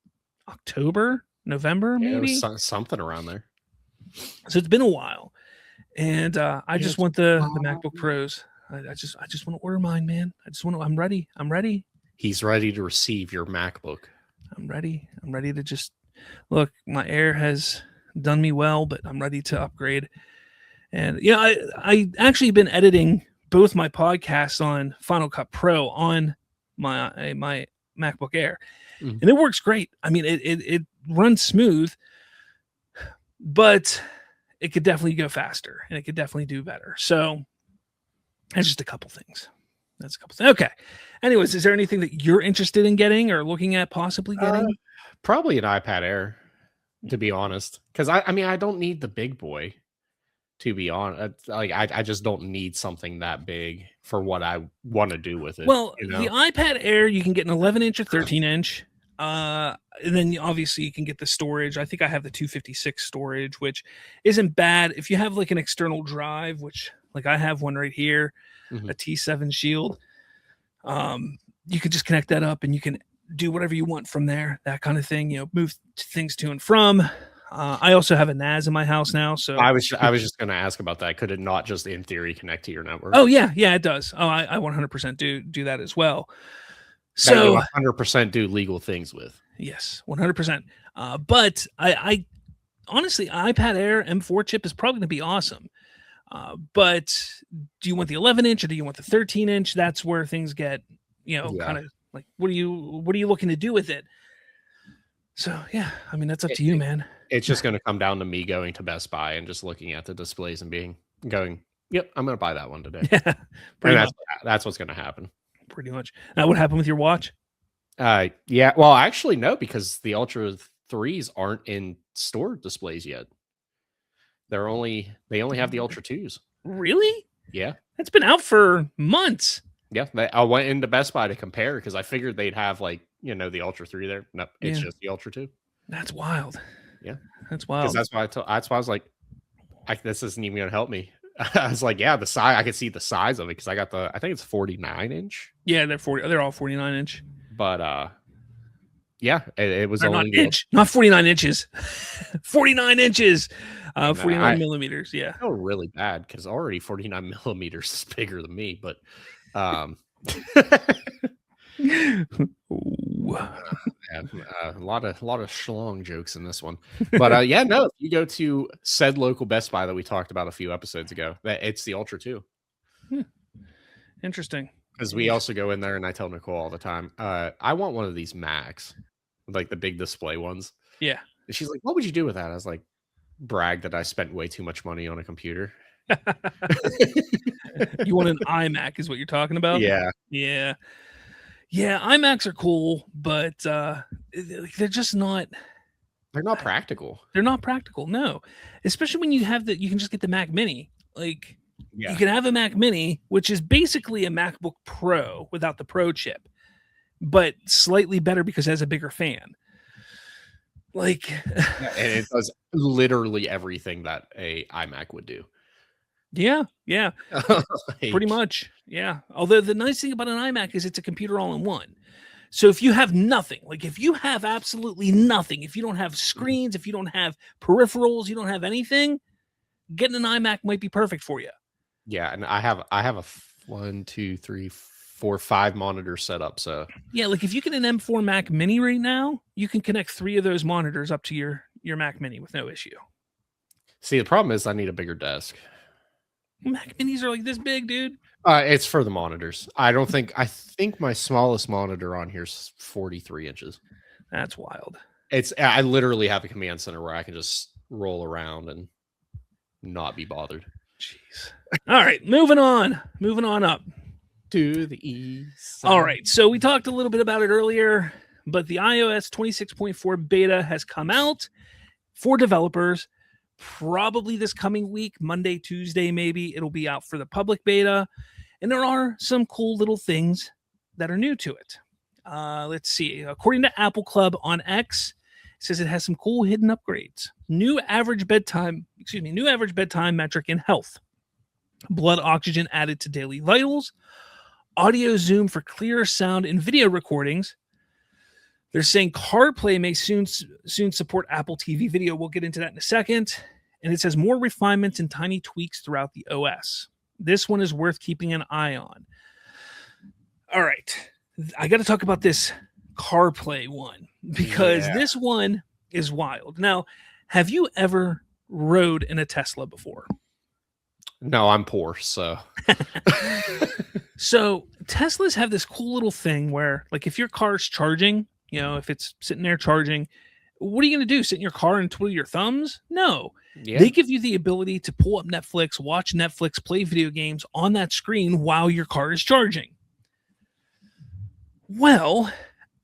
S1: October, November, maybe
S4: something around there.
S1: So it's been a while. And I just want the MacBook Pros. I just want to order mine, man. I'm ready.
S4: He's ready to receive your MacBook.
S1: I'm ready to just look. My Air has done me well, but I'm ready to upgrade. And I actually been editing both my podcasts on Final Cut Pro on my MacBook Air, and it works great. I mean, it runs smooth, but it could definitely go faster and it could definitely do better. So that's just a couple things. Okay. Anyways, is there anything that you're interested in getting or looking at possibly getting?
S4: Probably an iPad Air, to be honest. Because I don't need the big boy, to be honest. Like I just don't need something that big for what I want to do with it.
S1: Well, the iPad Air, you can get an 11-inch or 13-inch. And then obviously you can get the storage. I think I have the 256 storage, which isn't bad. If you have like an external drive, which like I have one right here, a T7 Shield, you can just connect that up and you can do whatever you want from there, that kind of thing, move things to and from. I also have a NAS in my house now. So
S4: I was just going to ask about that. Could it not just in theory connect to your network?
S1: Oh yeah, it does. Oh, I 100% do that as well. So
S4: 100% do legal things with.
S1: Yes, 100%. But I honestly, iPad Air M4 chip is probably going to be awesome. But do you want the 11-inch or do you want the 13-inch? That's where things get, kind of like, what are you looking to do with it? So yeah, I mean, that's up to you, man.
S4: It's just going to come down to me going to Best Buy and just looking at the displays and going, yep, I'm going to buy that one today. Yeah, that's what's going to happen.
S1: Pretty much. Now, what happened with your watch?
S4: Yeah. Well, actually, no, because the Ultra 3s aren't in store displays yet. They only have the Ultra 2s.
S1: Really?
S4: Yeah.
S1: It's been out for months.
S4: Yeah. I went into Best Buy to compare because I figured they'd have the Ultra 3 there. No, it's just the Ultra 2.
S1: That's wild.
S4: Yeah.
S1: That's wild.
S4: That's why I was like, this isn't even going to help me. I was like, the size. I could see the size of it because I got I think it's 49-inch.
S1: Yeah, they're all 49-inch.
S4: But it was
S1: they're
S4: only
S1: not inch, not 49 inches. 49 inches. 49 millimeters. Yeah.
S4: I feel really bad because already 49 millimeters is bigger than me, but
S1: Ooh.
S4: And, a lot of schlong jokes in this one, but yeah, no. If you go to said local Best Buy that we talked about a few episodes ago, that it's the Ultra 2.
S1: Interesting.
S4: Because we also go in there and I tell Nicole all the time, I want one of these Macs, like the big display ones.
S1: Yeah.
S4: And she's like, "What would you do with that?" I was like, brag that I spent way too much money on a computer.
S1: You want an iMac is what you're talking about?
S4: Yeah.
S1: Yeah. Yeah, iMacs are cool, but they're just not
S4: They're not practical.
S1: they're not practical. No. Especially when you can just get the Mac Mini. Like
S4: Yeah.
S1: you can have a Mac Mini, which is basically a MacBook Pro without the Pro chip, but slightly better because it has a bigger fan. Like
S4: And it does literally everything that a iMac would do.
S1: yeah, pretty
S4: Like,
S1: much. Yeah. Although the nice thing about an iMac is it's a computer all in one. So if you have nothing, like if you have absolutely nothing, if you don't have screens, if you don't have peripherals, you don't have anything, getting an iMac might be perfect for you.
S4: Yeah, and I have a 1, 2, 3, 4, 5 monitors set up. So
S1: Yeah, like if you get an M4 Mac Mini right now, you can connect 3 of those monitors up to your Mac Mini with no issue.
S4: see, the problem is I need a bigger desk.
S1: Mac Minis are like this big, dude.
S4: It's for the monitors. I think my smallest monitor on here is 43 inches.
S1: That's wild.
S4: I literally have a command center where I can just roll around and not be bothered.
S1: Jeez. All right, moving on up.
S4: To the east.
S1: All right, so we talked a little bit about it earlier, but the iOS 26.4 beta has come out for developers. Probably this coming week, Monday, Tuesday, maybe it'll be out for the public beta. And there are some cool little things that are new to it. Let's see. According to Apple Club on X, it says it has some cool hidden upgrades. New average bedtime metric in health. Blood oxygen added to daily vitals. Audio zoom for clearer sound in video recordings. They're saying CarPlay may soon support Apple TV video. We'll get into that in a second. And it says more refinements and tiny tweaks throughout the OS. This one is worth keeping an eye on. All right. I got to talk about this CarPlay one because this one is wild. Now, have you ever rode in a Tesla before?
S4: No, I'm poor, so.
S1: So Teslas have this cool little thing where, like, if your car's charging, if it's sitting there charging, what are you going to do? Sit in your car and twiddle your thumbs? No.
S4: Yeah.
S1: They give you the ability to pull up Netflix, watch Netflix, play video games on that screen while your car is charging. Well,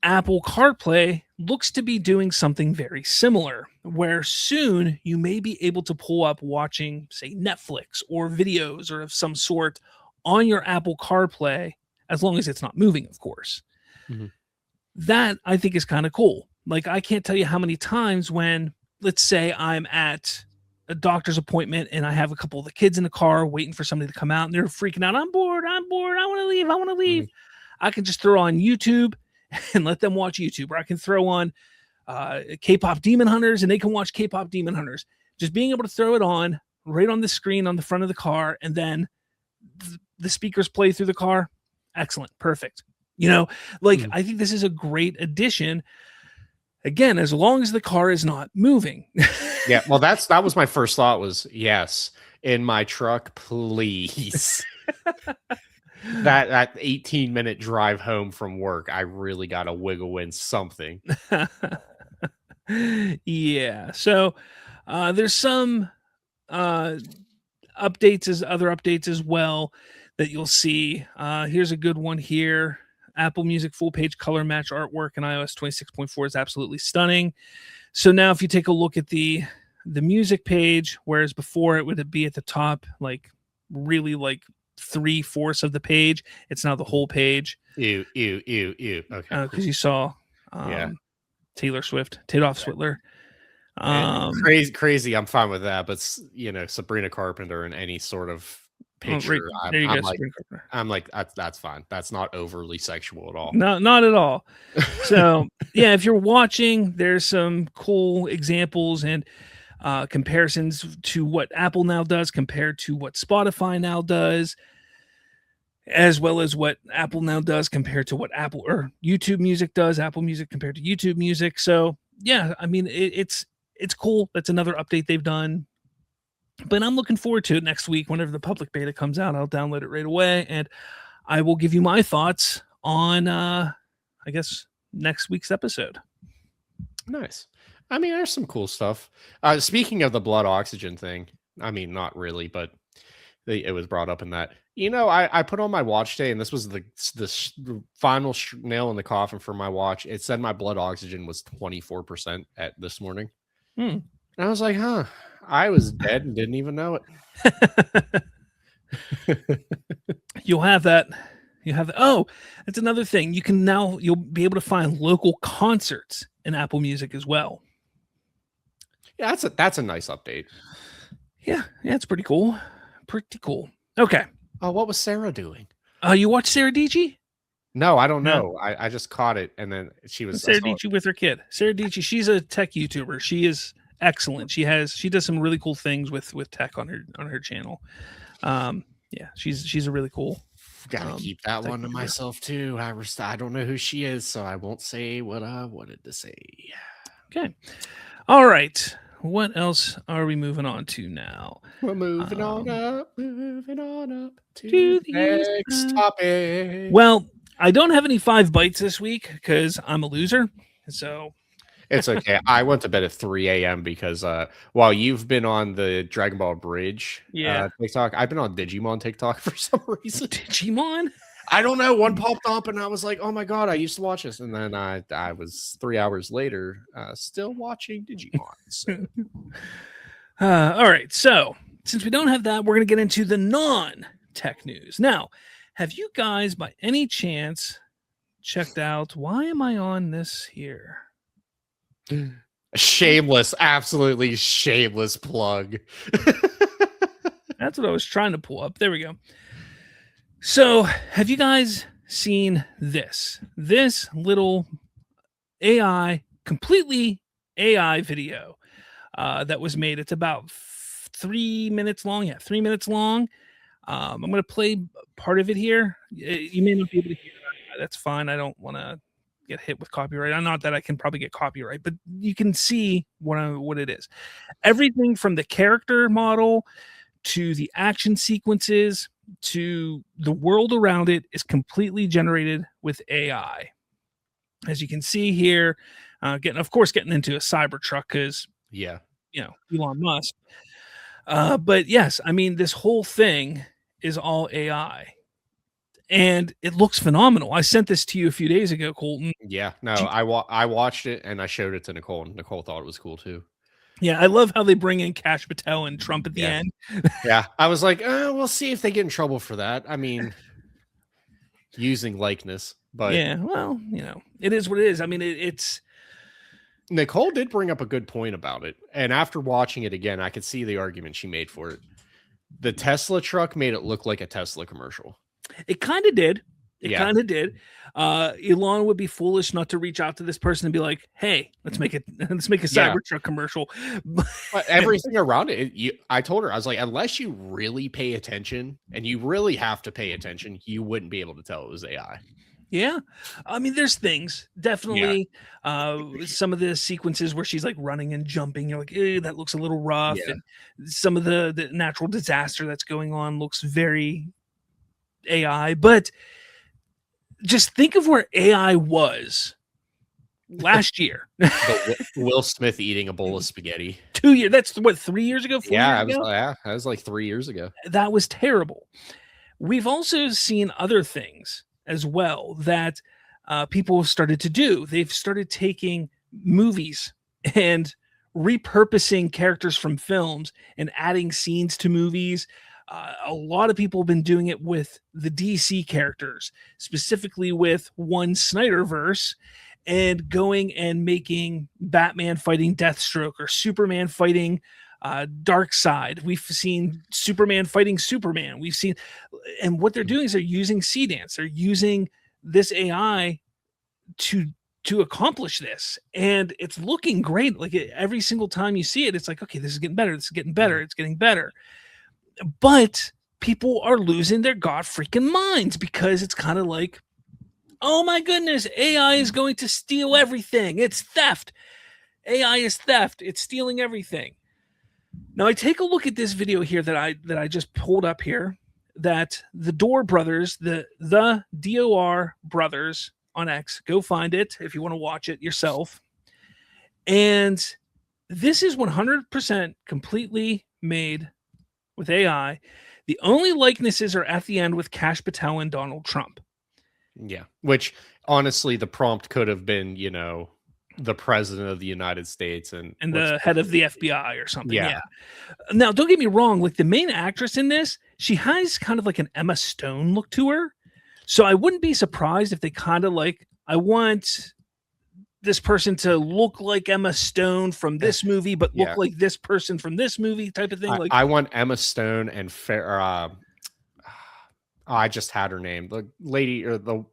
S1: Apple CarPlay looks to be doing something very similar, where soon you may be able to pull up watching, say, Netflix or videos or of some sort on your Apple CarPlay, as long as it's not moving, of course.
S4: Mm-hmm.
S1: That I think is kind of cool. Like, I can't tell you how many times when, let's say I'm at a doctor's appointment and I have a couple of the kids in the car waiting for somebody to come out and they're freaking out. I'm bored. I want to leave. Mm-hmm. I can just throw on YouTube and let them watch YouTube, or I can throw on K-pop Demon Hunters and they can watch K-pop Demon Hunters. Just being able to throw it on right on the screen on the front of the car, and then the speakers play through the car. Excellent. Perfect. I think this is a great addition. Again, as long as the car is not moving.
S4: Yeah, well, that was my first thought was, yes, in my truck, please. that 18-minute drive home from work, I really got to wiggle in something.
S1: Yeah. So there's some other updates as well that you'll see. Here's a good one here. Apple Music full page color match artwork in iOS 26.4 is absolutely stunning. So now if you take a look at the music page, whereas before it would be at the top, like really like 3/4 of the page, it's now the whole page.
S4: Ew. Okay.
S1: Because you saw Taylor Swift, Switler.
S4: Crazy. I'm fine with that, but Sabrina Carpenter in any sort of picture, I'm like that's fine. That's not overly sexual at all.
S1: No, not at all. So yeah, if you're watching, there's some cool examples and comparisons to what Apple now does compared to what Spotify now does. as well as what Apple now does compared to what Apple or YouTube Music does, Apple Music compared to YouTube Music. So yeah, I mean it's cool. That's another update they've done. But I'm looking forward to it next week. Whenever the public beta comes out, I'll download it right away and I will give you my thoughts on I guess next week's episode.
S4: Nice. I mean, there's some cool stuff. Speaking of the blood oxygen thing, I mean, not really, but it was brought up in that. You know, I put on my watch today, and this was the final nail in the coffin for my watch. It said my blood oxygen was 24% at this morning. And I was like, huh, I was dead and didn't even know it.
S1: You'll have that. You have oh, that's another thing. You'll be able to find local concerts in Apple Music as well.
S4: Yeah, that's a nice update.
S1: Yeah, it's pretty cool. Pretty cool. Okay.
S4: Oh, what was Sarah doing?
S1: You watch Sarah Dietschy?
S4: No, I don't know. I just caught it, and then she was
S1: Sarah Dietschy with her kid. Sarah Dietschy, she's a tech YouTuber. She is excellent. She does some really cool things with tech on her channel. Yeah, she's a really cool.
S4: Gotta keep that one to myself too. I don't know who she is, so I won't say what I wanted to say.
S1: Okay. All right. What else are we moving on to now?
S4: We're moving on up to the next topic.
S1: Well, I don't have any 5 bites this week because I'm a loser. So
S4: it's okay. I went to bed at 3 a.m. because while you've been on the Dragon Ball Bridge TikTok, I've been on Digimon TikTok for some reason.
S1: Digimon?
S4: I don't know. One popped up and I was like, oh my God, I used to watch this. And then I was 3 hours later still watching Digimon. So.
S1: All right. So since we don't have that, we're going to get into the non-tech news. Now, have you guys by any chance checked out, why am I on this here?
S4: Shameless, absolutely shameless plug.
S1: That's what I was trying to pull up. There we go. So, have you guys seen this little completely AI video that was made? It's about 3 minutes long. Yeah, 3 minutes long. I'm going to play part of it here. You may not be able to hear it. That's fine. I don't want to get hit with copyright. Not that I can probably get copyright, but you can see what it is. Everything from the character model to the action sequences to the world around it is completely generated with AI. As you can see here, getting into a Cybertruck because Elon Musk. But yes, I mean this whole thing is all AI. And it looks phenomenal. I sent this to you a few days ago, Colton.
S4: Yeah, no, I watched it and I showed it to Nicole, and Nicole thought it was cool too.
S1: Yeah, I love how they bring in Kash Patel and Trump at the end.
S4: Yeah, I was like, we'll see if they get in trouble for that. I mean, using likeness, but
S1: yeah, well, it is what it is. I mean, it's.
S4: Nicole did bring up a good point about it, and after watching it again, I could see the argument she made for it. The Tesla truck made it look like a Tesla commercial.
S1: It kind of did. Kind of did. Elon would be foolish not to reach out to this person and be like, "Hey, let's make a Cybertruck commercial."
S4: But everything around it, I told her, I was like, unless you really pay attention, and you really have to pay attention, you wouldn't be able to tell it was AI.
S1: Yeah, I mean, there's things definitely. Some of the sequences where she's like running and jumping, you're like, that looks a little rough. And some of the natural disaster that's going on looks very AI, but just think of where AI was last year.
S4: Will Smith eating a bowl of spaghetti.
S1: 2 years. That's what, 3 years ago? 4 years ago?
S4: That was like 3 years ago.
S1: That was terrible. We've also seen other things as well that people have started to do. They've started taking movies and repurposing characters from films and adding scenes to movies. A lot of people have been doing it with the DC characters, specifically with one Snyderverse, and going and making Batman fighting Deathstroke or Superman fighting Darkseid. We've seen Superman fighting Superman. We've seen, and what they're doing is they're using C-Dance. They're using this AI to accomplish this, and it's looking great. Like every single time you see it, it's like, okay, this is getting better. This is getting better. It's getting better. But people are losing their god freaking minds because it's kind of like, oh my goodness, AI is going to steal everything. It's theft. AI is theft. It's stealing everything. Now I take a look at this video here that I just pulled up here, that the Door brothers, the DOR brothers on X, go find it if you want to watch it yourself. And this is 100% completely made with AI. The only likenesses are at the end with Kash Patel and Donald Trump.
S4: Yeah, which honestly, the prompt could have been, the president of the United States and
S1: the head of the FBI or something.
S4: Yeah.
S1: Now, don't get me wrong. Like the main actress in this, she has kind of like an Emma Stone look to her. So I wouldn't be surprised if they kind of like, I want this person to look like Emma Stone from this movie, but look like this person from this movie type of thing.
S4: I want Emma Stone and I just had her name, the lady or the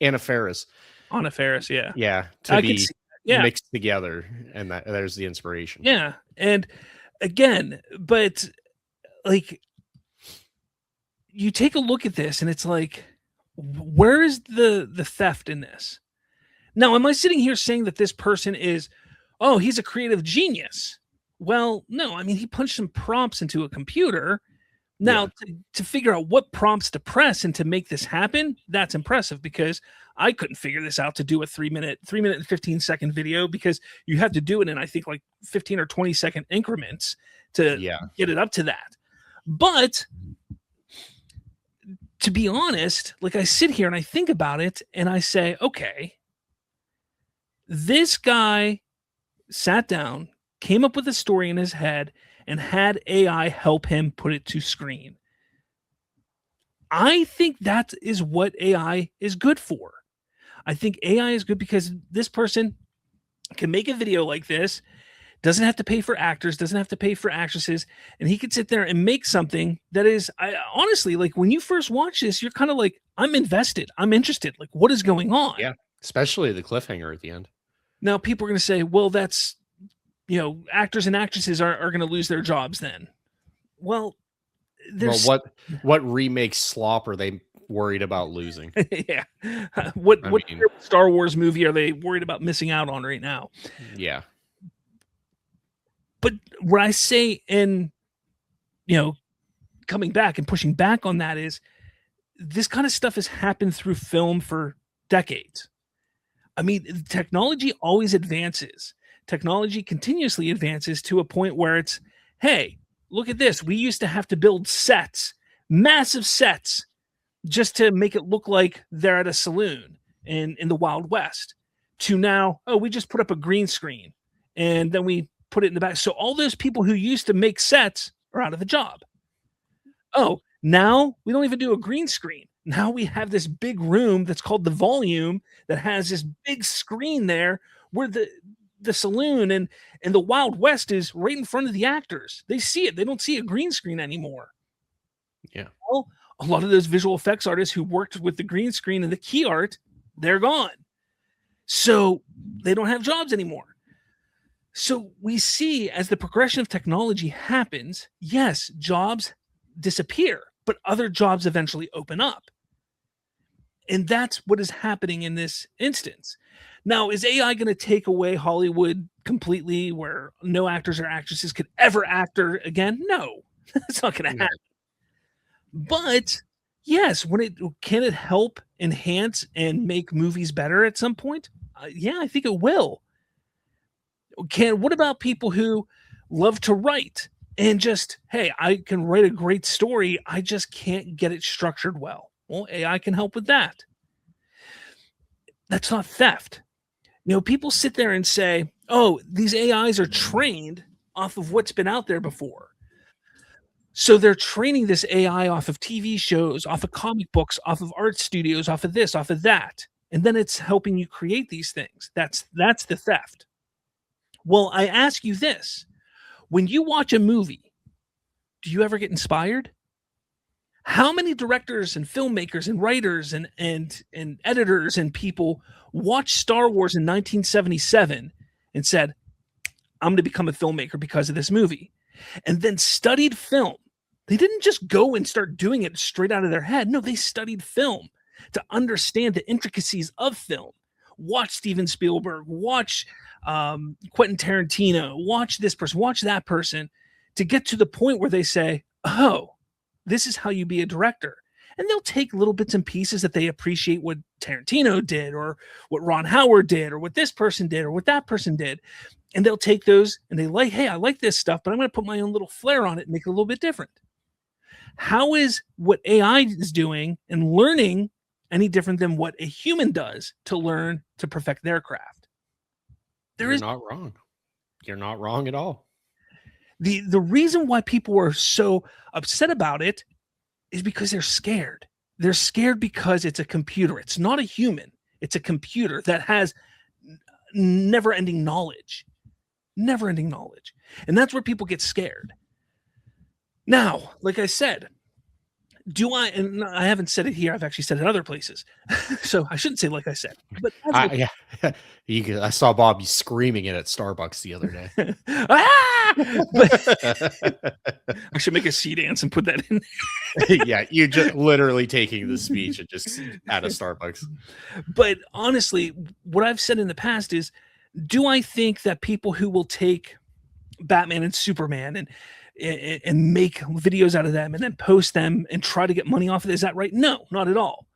S4: Anna Faris.
S1: Anna Faris, yeah.
S4: Yeah, to be mixed together, and there's the inspiration.
S1: Yeah, and again, but like you take a look at this and it's like, where is the theft in this? Now, am I sitting here saying that this person is, oh, he's a creative genius? Well, no. I mean, he punched some prompts into a computer. Now, to figure out what prompts to press and to make this happen, that's impressive, because I couldn't figure this out to do a 3 minute and 15-second video, because you have to do it in, I think, like 15 or 20-second increments to get it up to that. But to be honest, like I sit here and I think about it and I say, okay, this guy sat down, came up with a story in his head, and had AI help him put it to screen. I think that is what AI is good for. I think AI is good because this person can make a video like this, doesn't have to pay for actors, doesn't have to pay for actresses, and he could sit there and make something that is, honestly, like when you first watch this, you're kind of like, I'm invested, I'm interested, like what is going on?
S4: Yeah, especially the cliffhanger at the end.
S1: Now, people are going to say, well, that's, actors and actresses are going to lose their jobs then. Well,
S4: what remake slop are they worried about losing?
S1: Yeah. What Star Wars movie are they worried about missing out on right now?
S4: Yeah.
S1: But what I say in, coming back and pushing back on that is, this kind of stuff has happened through film for decades. I mean, technology always advances. Technology continuously advances to a point where it's, hey, look at this. We used to have to build sets, massive sets, just to make it look like they're at a saloon in the Wild West, to now, oh, we just put up a green screen and then we put it in the back. So all those people who used to make sets are out of the job. Oh, now we don't even do a green screen. Now we have this big room that's called the volume that has this big screen there where the saloon and the Wild West is right in front of the actors. They see it. They don't see a green screen anymore.
S4: Yeah.
S1: Well, a lot of those visual effects artists who worked with the green screen and the key art, they're gone. So they don't have jobs anymore. So we see, as the progression of technology happens, yes, jobs disappear, but other jobs eventually open up. And that's what is happening in this instance. Now, is AI going to take away Hollywood completely, where no actors or actresses could ever act again? No, that's not going to happen. But yes, can it help enhance and make movies better at some point? Yeah, I think it will. What about people who love to write and just, hey, I can write a great story, I just can't get it structured well? Well, AI can help with that. That's not theft. People sit there and say, oh, these AIs are trained off of what's been out there before. So they're training this AI off of TV shows, off of comic books, off of art studios, off of this, off of that. And then it's helping you create these things. That's the theft. Well, I ask you this. When you watch a movie, do you ever get inspired? How many directors and filmmakers and writers and editors and people watched Star Wars in 1977 and said, I'm going to become a filmmaker because of this movie, and then studied film, They didn't just go and start doing it straight out of their head. No, they studied film to understand the intricacies of film. Watch Steven Spielberg, watch Quentin Tarantino, watch this person, watch that person, to get to the point where they say, oh, this is how you be a director. And they'll take little bits and pieces that they appreciate what Tarantino did, or what Ron Howard did, or what this person did, or what that person did. And they'll take those and they like, hey, I like this stuff, but I'm going to put my own little flair on it and make it a little bit different. How is what AI is doing and learning any different than what a human does to learn to perfect their craft?
S4: You're not wrong. You're not wrong at all.
S1: The reason why people are so upset about it is because they're scared. They're scared because it's a computer. It's not a human. It's a computer that has never-ending knowledge. Never-ending knowledge. And that's where people get scared. Now, like I said, and I haven't said it here, I've actually said it in other places. So I shouldn't say like I said. But
S4: I saw Bobby screaming it at Starbucks the other day.
S1: I should make a sea dance and put that in.
S4: Yeah, you're just literally taking the speech and just at a Starbucks.
S1: But honestly, what I've said in the past is, do I think that people who will take Batman and Superman and make videos out of them and then post them and try to get money off of it, is that right? No, not at all.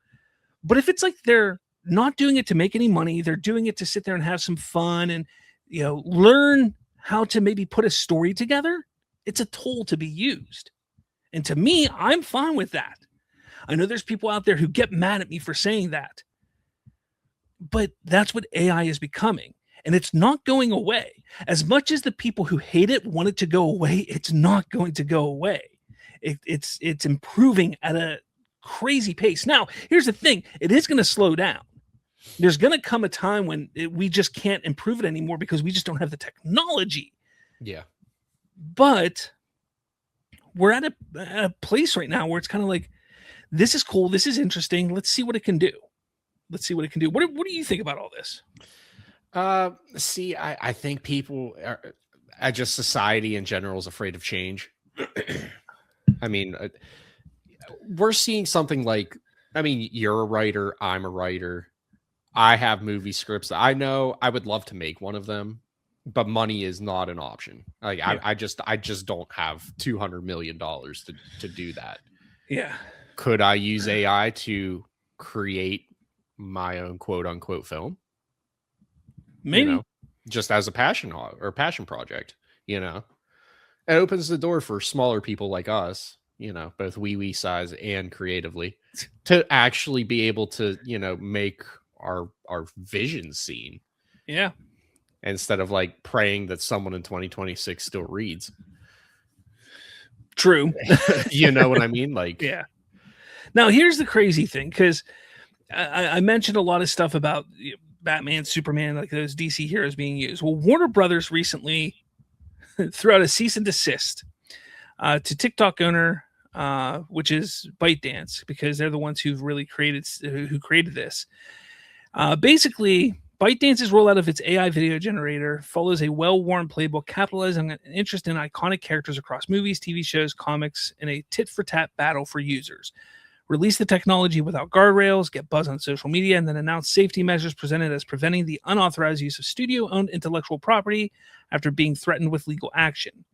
S1: But if it's like they're not doing it to make any money, they're doing it to sit there and have some fun and, learn how to maybe put a story together, it's a tool to be used. And to me, I'm fine with that. I know there's people out there who get mad at me for saying that, but that's what AI is becoming. And it's not going away. As much as the people who hate it want it to go away, it's not going to go away. It's improving at a crazy pace. Now, here's the thing. It is going to slow down. There's going to come a time when we just can't improve it anymore because we just don't have the technology.
S4: Yeah.
S1: But we're at a place right now where it's kind of like, this is cool. This is interesting. Let's see what it can do. What do you think about all this?
S4: I think people just society in general is afraid of change. I mean, we're seeing something like, you're a writer, I'm a writer. I have movie scripts that I know I would love to make one of them, but money is not an option. Like yeah. I just don't have $200 million to do that.
S1: Yeah.
S4: Could I use AI to create my own quote unquote film?
S1: Maybe
S4: just as a passion project, it opens the door for smaller people like us, both wee size and creatively, to actually be able to, make our vision seen.
S1: Yeah.
S4: Instead of like praying that someone in 2026 still reads.
S1: True.
S4: You know what I mean? Like,
S1: yeah. Now here's the crazy thing, because I mentioned a lot of stuff about Batman, Superman, like those DC heroes being used. Well, Warner Brothers recently threw out a cease and desist to TikTok owner, which is ByteDance, because they're the ones who created this. Basically, ByteDance's rollout of its AI video generator follows a well-worn playbook, capitalizing on an interest in iconic characters across movies, TV shows, comics, in a tit-for-tat battle for users. Release the technology without guardrails, get buzz on social media, and then announce safety measures presented as preventing the unauthorized use of studio-owned intellectual property after being threatened with legal action.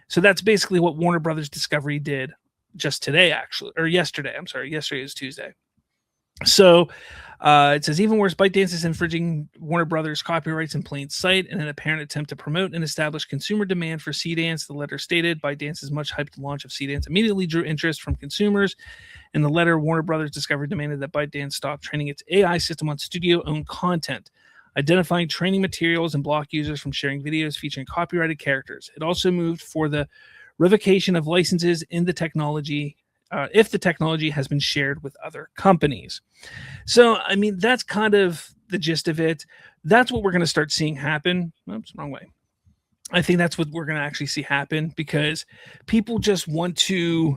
S1: So that's basically what Warner Brothers Discovery did just today, actually, or yesterday. I'm sorry, yesterday is Tuesday. So it says, even worse, ByteDance is infringing Warner Brothers copyrights in plain sight in an apparent attempt to promote and establish consumer demand for C-Dance. The letter stated, ByteDance's much hyped launch of C-Dance immediately drew interest from consumers. In the letter, Warner Brothers Discovery demanded that ByteDance stop training its AI system on studio-owned content, identifying training materials and block users from sharing videos featuring copyrighted characters. It also moved for the revocation of licenses in the technology if the technology has been shared with other companies. So, that's kind of the gist of it. That's what we're going to start seeing happen. Oops, wrong way. I think that's what we're going to actually see happen, because people just want to,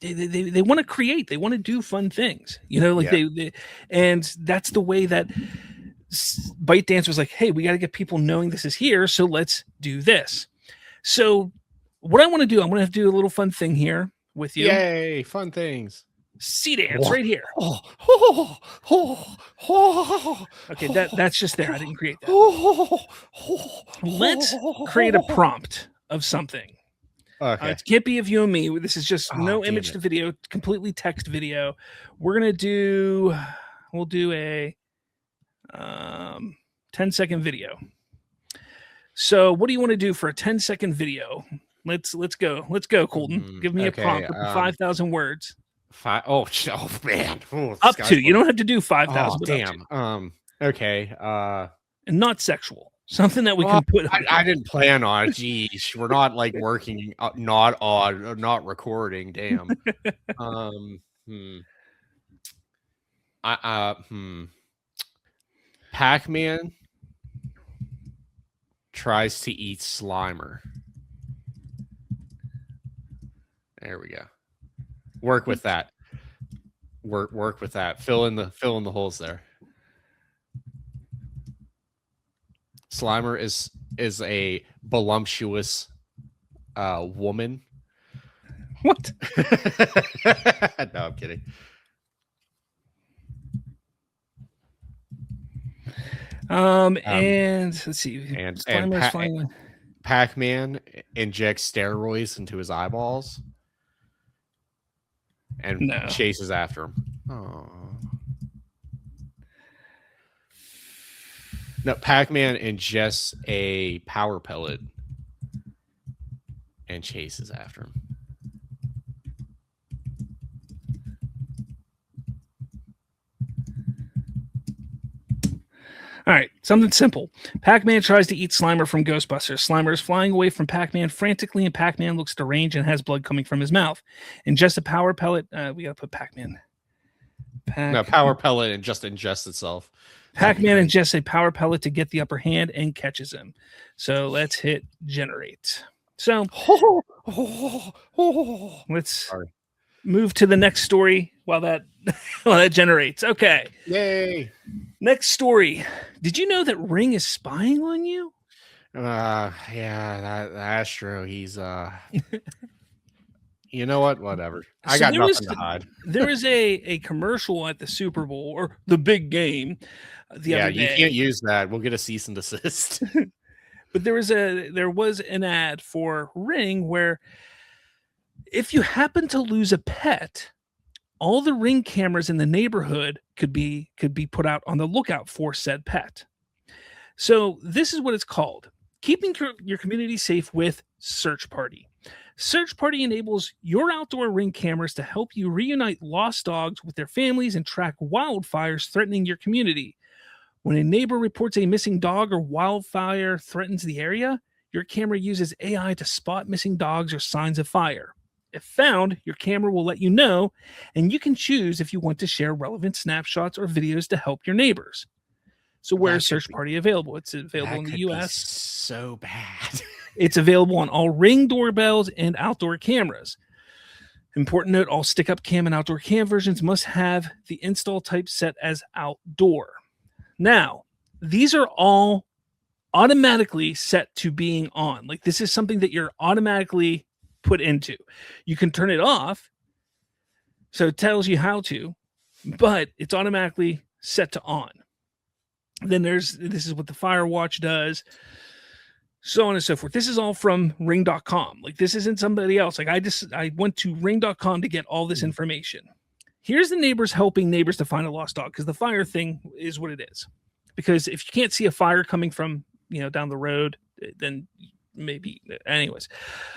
S1: they want to create, they want to do fun things, they and that's the way that ByteDance was like, hey, we got to get people knowing this is here, so let's do this. So what I want to do, I'm going to do a little fun thing here with you.
S4: Yay, fun things.
S1: Sea dance right here. Okay, that's just there. I didn't create that. Let's create a prompt of something.
S4: Okay.
S1: It can't be of you and me. This is just no
S4: damn
S1: image
S4: it.
S1: to video, completely text video. We'll do a 10-second video. So what do you want to do for a 10-second video? Let's go. Let's go, Colton. Give me a prompt with 5,000 words.
S4: Oh man. Oh,
S1: Up to. You don't have to do 5,000.
S4: Oh, damn. Okay.
S1: And not sexual. Something that we can put on.
S4: I didn't plan on it. Geez, we're not like working, not recording. Damn. Pac-Man tries to eat Slimer. There we go. Work with that. Work with that. Fill in the holes there. Slimer is a voluptuous woman.
S1: What?
S4: No, I'm kidding.
S1: And let's see.
S4: And Pac-Man injects steroids into his eyeballs and chases after him. Oh. No, Pac-Man ingests a power pellet and chases after him.
S1: All right, something simple. Pac-Man tries to eat Slimer from Ghostbusters. Slimer is flying away from Pac-Man frantically, and Pac-Man looks deranged and has blood coming from his mouth. And just a power pellet. We got to put Pac-Man.
S4: No, power pellet and just ingests itself.
S1: Pac-Man ingests a power pellet to get the upper hand and catches him. So let's hit generate. So let's move to the next story while that generates. Okay.
S4: Yay.
S1: Next story. Did you know that Ring is spying on you?
S4: Yeah, that's true. He's you know what? Whatever. I got nothing to hide.
S1: There was a commercial at the Super Bowl or the big game the other day.
S4: You can't use that. We'll get a cease and desist.
S1: But there was an ad for Ring where if you happen to lose a pet, all the Ring cameras in the neighborhood could be put out on the lookout for said pet. So this is what it's called: keeping your community safe with Search Party. Search Party enables your outdoor Ring cameras to help you reunite lost dogs with their families and track wildfires threatening your community. When a neighbor reports a missing dog or wildfire threatens the area, your camera uses AI to spot missing dogs or signs of fire. If found, your camera will let you know, and you can choose if you want to share relevant snapshots or videos to help your neighbors. So where is Search Party available? It's available in the US.
S4: So bad.
S1: It's available on all Ring doorbells and outdoor cameras. Important note, all stick-up cam and outdoor cam versions must have the install type set as outdoor. Now, these are all automatically set to being on. Like, this is something that you're automatically put into. You can turn it off, so it tells you how to, but it's automatically set to on. Then this is what the Firewatch does, so on and so forth. This is all from ring.com. Like, this isn't somebody else. Like, I went to ring.com to get all this information. Here's the neighbors helping neighbors to find a lost dog, because the fire thing is what it is. Because if you can't see a fire coming from, down the road, then maybe, anyways.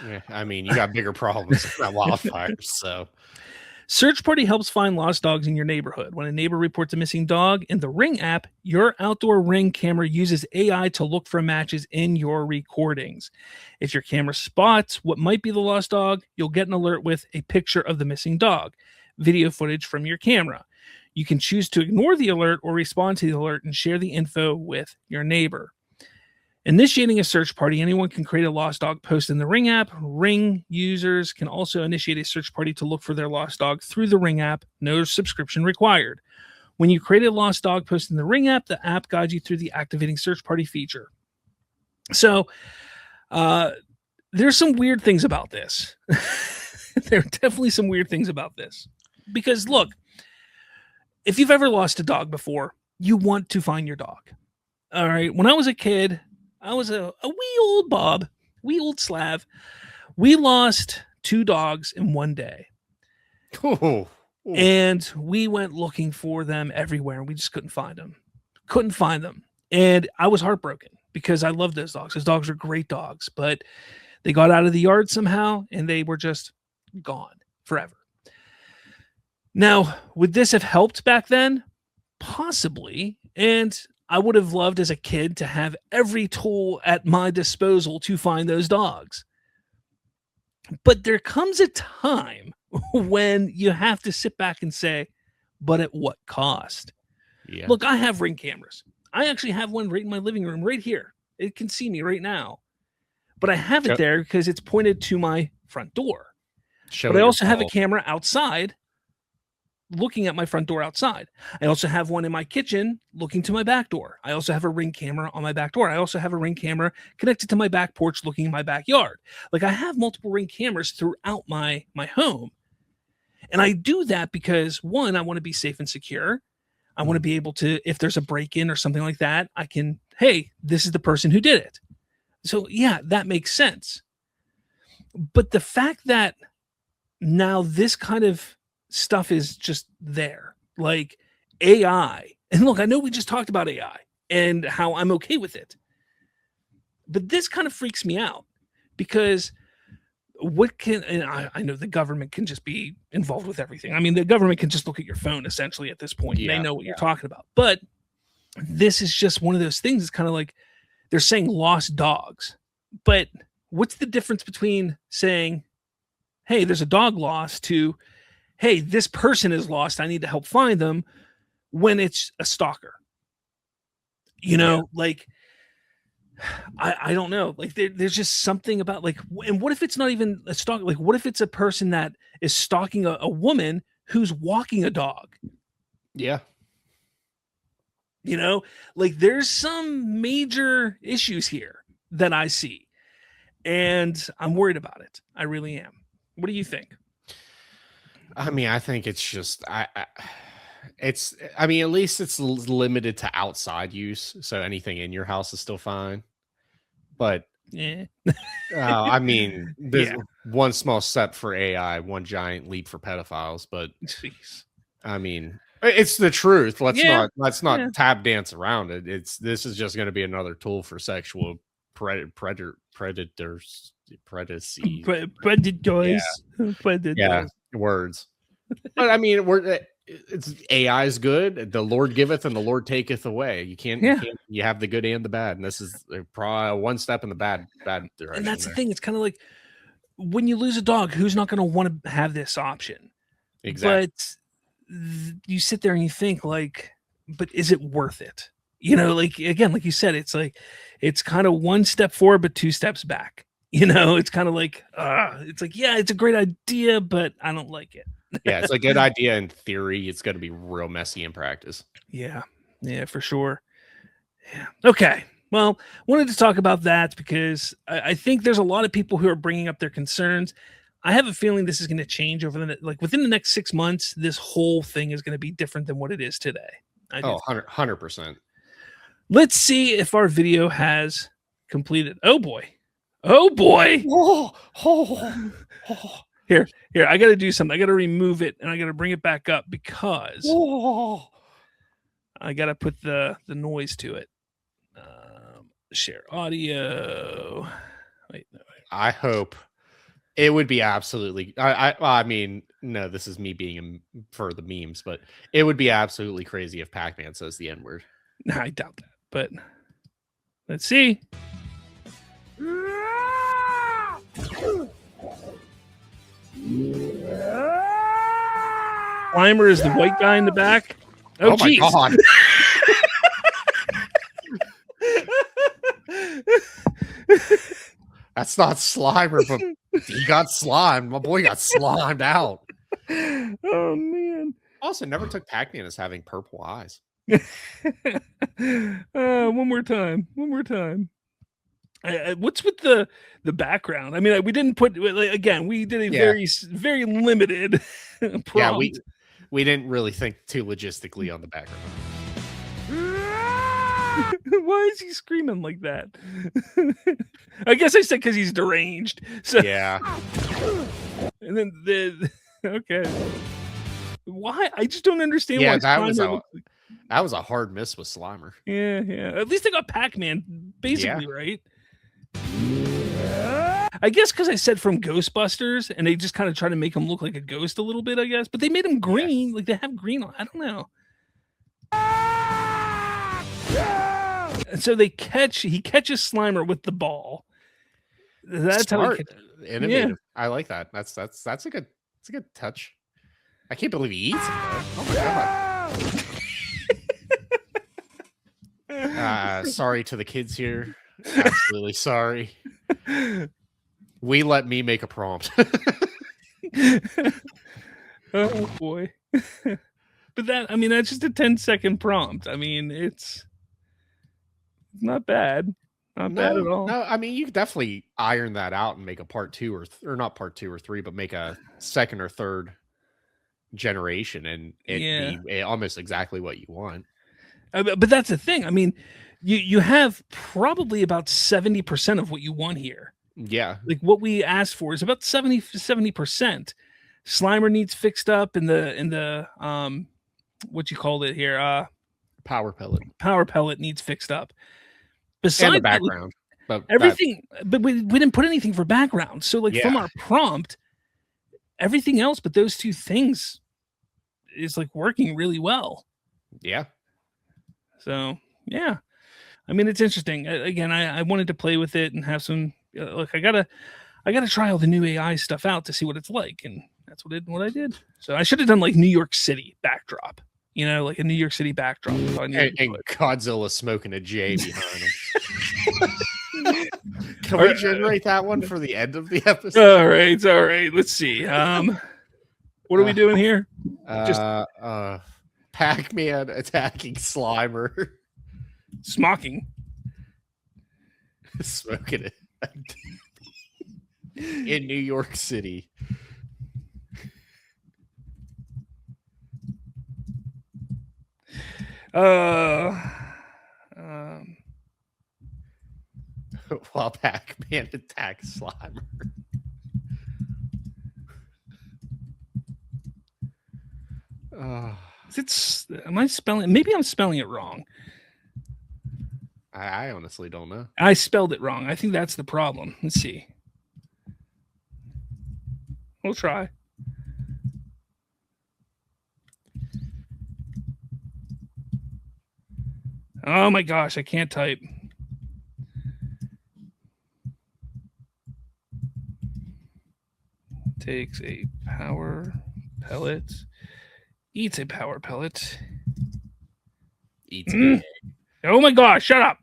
S4: Yeah, I mean, you got bigger problems than wildfires, so.
S1: Search Party helps find lost dogs in your neighborhood. When a neighbor reports a missing dog in the Ring app, your outdoor Ring camera uses AI to look for matches in your recordings. If your camera spots what might be the lost dog, you'll get an alert with a picture of the missing dog, video footage from your camera. You can choose to ignore the alert or respond to the alert and share the info with your neighbor. Initiating a search party, anyone can create a lost dog post in the Ring app. Ring users can also initiate a search party to look for their lost dog through the Ring app. No subscription required. When you create a lost dog post in the Ring app, the app guides you through the activating search party feature. So, there's some weird things about this. There are definitely some weird things about this. Because look, if you've ever lost a dog before, you want to find your dog. All right. When I was a kid, I was a wee old Bob, wee old Slav. We lost 2 dogs in one day.
S4: Oh,
S1: And we went looking for them everywhere, and we just couldn't find them. Couldn't find them. And I was heartbroken because I love those dogs. Those dogs are great dogs, but they got out of the yard somehow, and they were just gone forever. Now, would this have helped back then? Possibly. And I would have loved as a kid to have every tool at my disposal to find those dogs. But there comes a time when you have to sit back and say, but at what cost?
S4: yeah.
S1: Look, I have Ring cameras. I actually have one right in my living room, right here. It can see me right now. But I have it
S4: Yep.
S1: there because it's pointed to my front door.
S4: Show
S1: But I
S4: it
S1: also have a
S4: yourself.
S1: camera outside looking at my front door outside. I also have one in my kitchen looking to my back door. I also have a Ring camera on my back door. I also have a Ring camera connected to my back porch looking in my backyard. Like, I have multiple Ring cameras throughout my home. And I do that because, one, I want to be safe and secure. I want to be able to, if there's a break-in or something like that, I can, hey, this is the person who did it. So yeah, that makes sense. But the fact that now this kind of stuff is just there, like AI. And look, I know we just talked about AI and how I'm okay with it. But this kind of freaks me out because what can, and I know the government can just be involved with everything. I mean, the government can just look at your phone essentially at this point.
S4: Yeah,
S1: They know what you're talking about. But this is just one of those things. It's kind of like they're saying lost dogs. But what's the difference between saying, hey, there's a dog lost to, hey, this person is lost, I need to help find them, when it's a stalker? You know, like, I don't know. Like, there's just something about, like, and what if it's not even a stalker? Like, what if it's a person that is stalking a woman who's walking a dog?
S4: Yeah.
S1: You know, like, there's some major issues here that I see, and I'm worried about it. I really am. What do you think?
S4: I mean, I think it's just I mean, at least it's limited to outside use, so anything in your house is still fine. But
S1: Yeah.
S4: I mean, there's
S1: Yeah.
S4: one small step for AI, one giant leap for pedophiles. But
S1: Jeez.
S4: I mean, it's the truth. Let's
S1: Yeah.
S4: not
S1: Yeah.
S4: tap dance around it. This is just going to be another tool for sexual predators.
S1: Predators.
S4: Yeah.
S1: Predators.
S4: Words. But I mean, it's AI is good. The Lord giveth and the Lord taketh away. You can't. You have the good and the bad, and this is probably one step in the bad direction.
S1: And that's the thing. It's kind of like when you lose a dog, who's not going to want to have this option?
S4: Exactly.
S1: But you sit there and you think, like, but is it worth it? You know, like, again, like you said, it's like, it's kind of one step forward, but 2 steps back. You know, it's kind of like, it's like, yeah, it's a great idea, but I don't like it.
S4: Yeah, it's a good idea in theory. It's going to be real messy in practice.
S1: Yeah, for sure. Yeah. Okay. Well, wanted to talk about that because I think there's a lot of people who are bringing up their concerns. I have a feeling this is going to change within the next 6 months. This whole thing is going to be different than what it is today.
S4: 100%.
S1: Let's see if our video has completed. Oh boy. Oh, Here, I got to do something. I got to remove it and I got to bring it back up because I got to put the noise to it. Share audio. Wait, no.
S4: I hope it would be absolutely. I mean, no, this is me being for the memes, but it would be absolutely crazy if Pac-Man says the N-word.
S1: No, I doubt that. But let's see. Slimer is the white guy in the back. Oh
S4: my
S1: geez.
S4: god. That's not Slimer, but he got slimed. My boy got slimed out.
S1: Oh man.
S4: Also, never took Pac-Man as having purple eyes.
S1: One more time. What's with the background? I mean, we didn't put again. We did a very limited prompt.
S4: Yeah, we didn't really think too logistically on the background.
S1: Why is he screaming like that? I guess I said because he's deranged. So
S4: Yeah.
S1: And then okay. Why? I just don't understand
S4: Yeah,
S1: why.
S4: That was a hard miss with Slimer.
S1: Yeah. At least I got Pac-Man basically right. I guess because I said from Ghostbusters, and they just kind of try to make him look like a ghost a little bit, I guess. But they made him green, like they have green on. I don't know. And so he catches Slimer with the ball. That's
S4: Smart.
S1: how
S4: Innovative. Yeah. I like that. That's a good touch. I can't believe he eats him though. Oh my god. Sorry to the kids here. Absolutely sorry. We let me make a prompt.
S1: Oh boy. But that's just a 10-second prompt. I mean, it's not bad. Not bad at all.
S4: No, I mean, you could definitely iron that out and make a part 2 or not part 2 or 3, but make a second or third generation and it be almost exactly what you want.
S1: But that's the thing. I mean, you have probably about 70% of what you want here.
S4: Yeah.
S1: Like what we asked for is about 70%. Slimer needs fixed up in the what you called it here? Power pellet needs fixed up. Besides
S4: and the background.
S1: But everything, but we didn't put anything for background. So from our prompt, everything else but those two things is like working really well.
S4: Yeah.
S1: So yeah. I mean, it's interesting. Again, I wanted to play with it and have some look. I gotta try all the new AI stuff out to see what it's like, and that's what I did. So I should have done like New York City backdrop, like a New York City backdrop.
S4: And Godzilla smoking a J behind him. Can we generate that one for the end of the episode?
S1: All right. Let's see. What are we doing here?
S4: Pac-Man attacking Slimer.
S1: Smocking.
S4: Smoking it. In New York City. While Pac-Man attacks Slimer.
S1: Am I spelling? Maybe I'm spelling it wrong.
S4: I honestly don't know.
S1: I spelled it wrong. I think that's the problem. Let's see. We'll try. Oh my gosh, I can't type. Takes a power pellet. Eats a power pellet.
S4: Eats a
S1: Oh my gosh, shut up.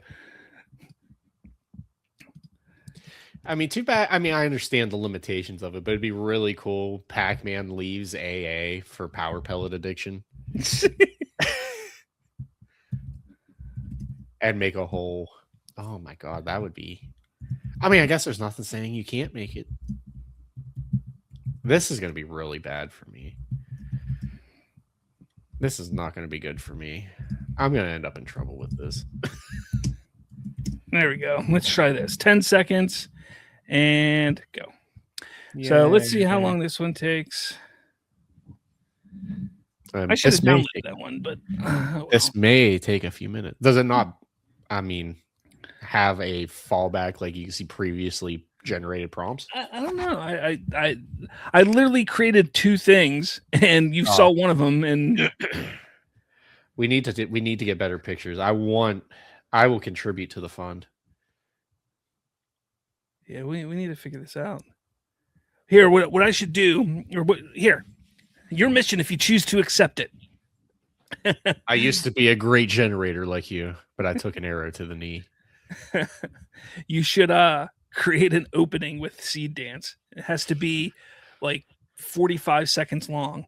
S4: I mean, too bad. I mean, I understand the limitations of it, but it'd be really cool. Pac-Man leaves AA for power pellet addiction. And make a whole. Oh my god, that would be. I mean, I guess there's nothing saying you can't make it. This is going to be really bad for me. This is not going to be good for me. I'm going to end up in trouble with this.
S1: There we go. Let's try this. 10 seconds and go. So let's see how long this one takes. I should have downloaded that one, but
S4: this may take a few minutes. Does it not? I mean, have a fallback like you can see previously generated prompts?
S1: I don't know. I literally created two things, and you saw one of them. And
S4: we need to get better pictures. I will contribute to the fund.
S1: Yeah, we need to figure this out. Here, what I should do, here, your mission if you choose to accept it.
S4: I used to be a great generator like you, but I took an arrow to the knee.
S1: You should create an opening with Seed Dance. It has to be like 45 seconds long.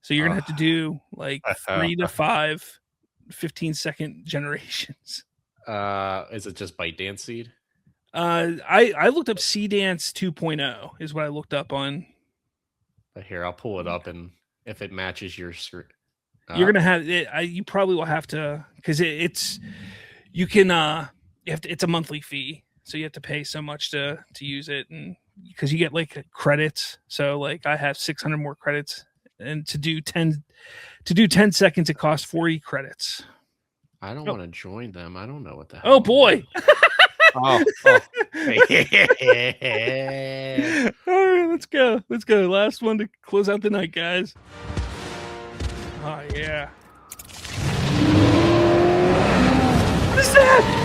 S1: So you're going to have to do like 3 to 5 15-second generations.
S4: Is it just Bite Dance Seed?
S1: I looked up Sea Dance 2.0 is what I looked up on.
S4: But here, I'll pull it up, and if it matches your screen,
S1: You're gonna have it. You probably will have to because it's you can you have to. It's a monthly fee, so you have to pay so much to use it, and because you get like credits. So like I have 600 more credits, and to do 10 seconds, it costs 40 credits.
S4: I don't want to join them. I don't know what the hell.
S1: Oh boy.
S4: Oh.
S1: All right, let's go. Last one to close out the night, guys. Oh yeah. What is that?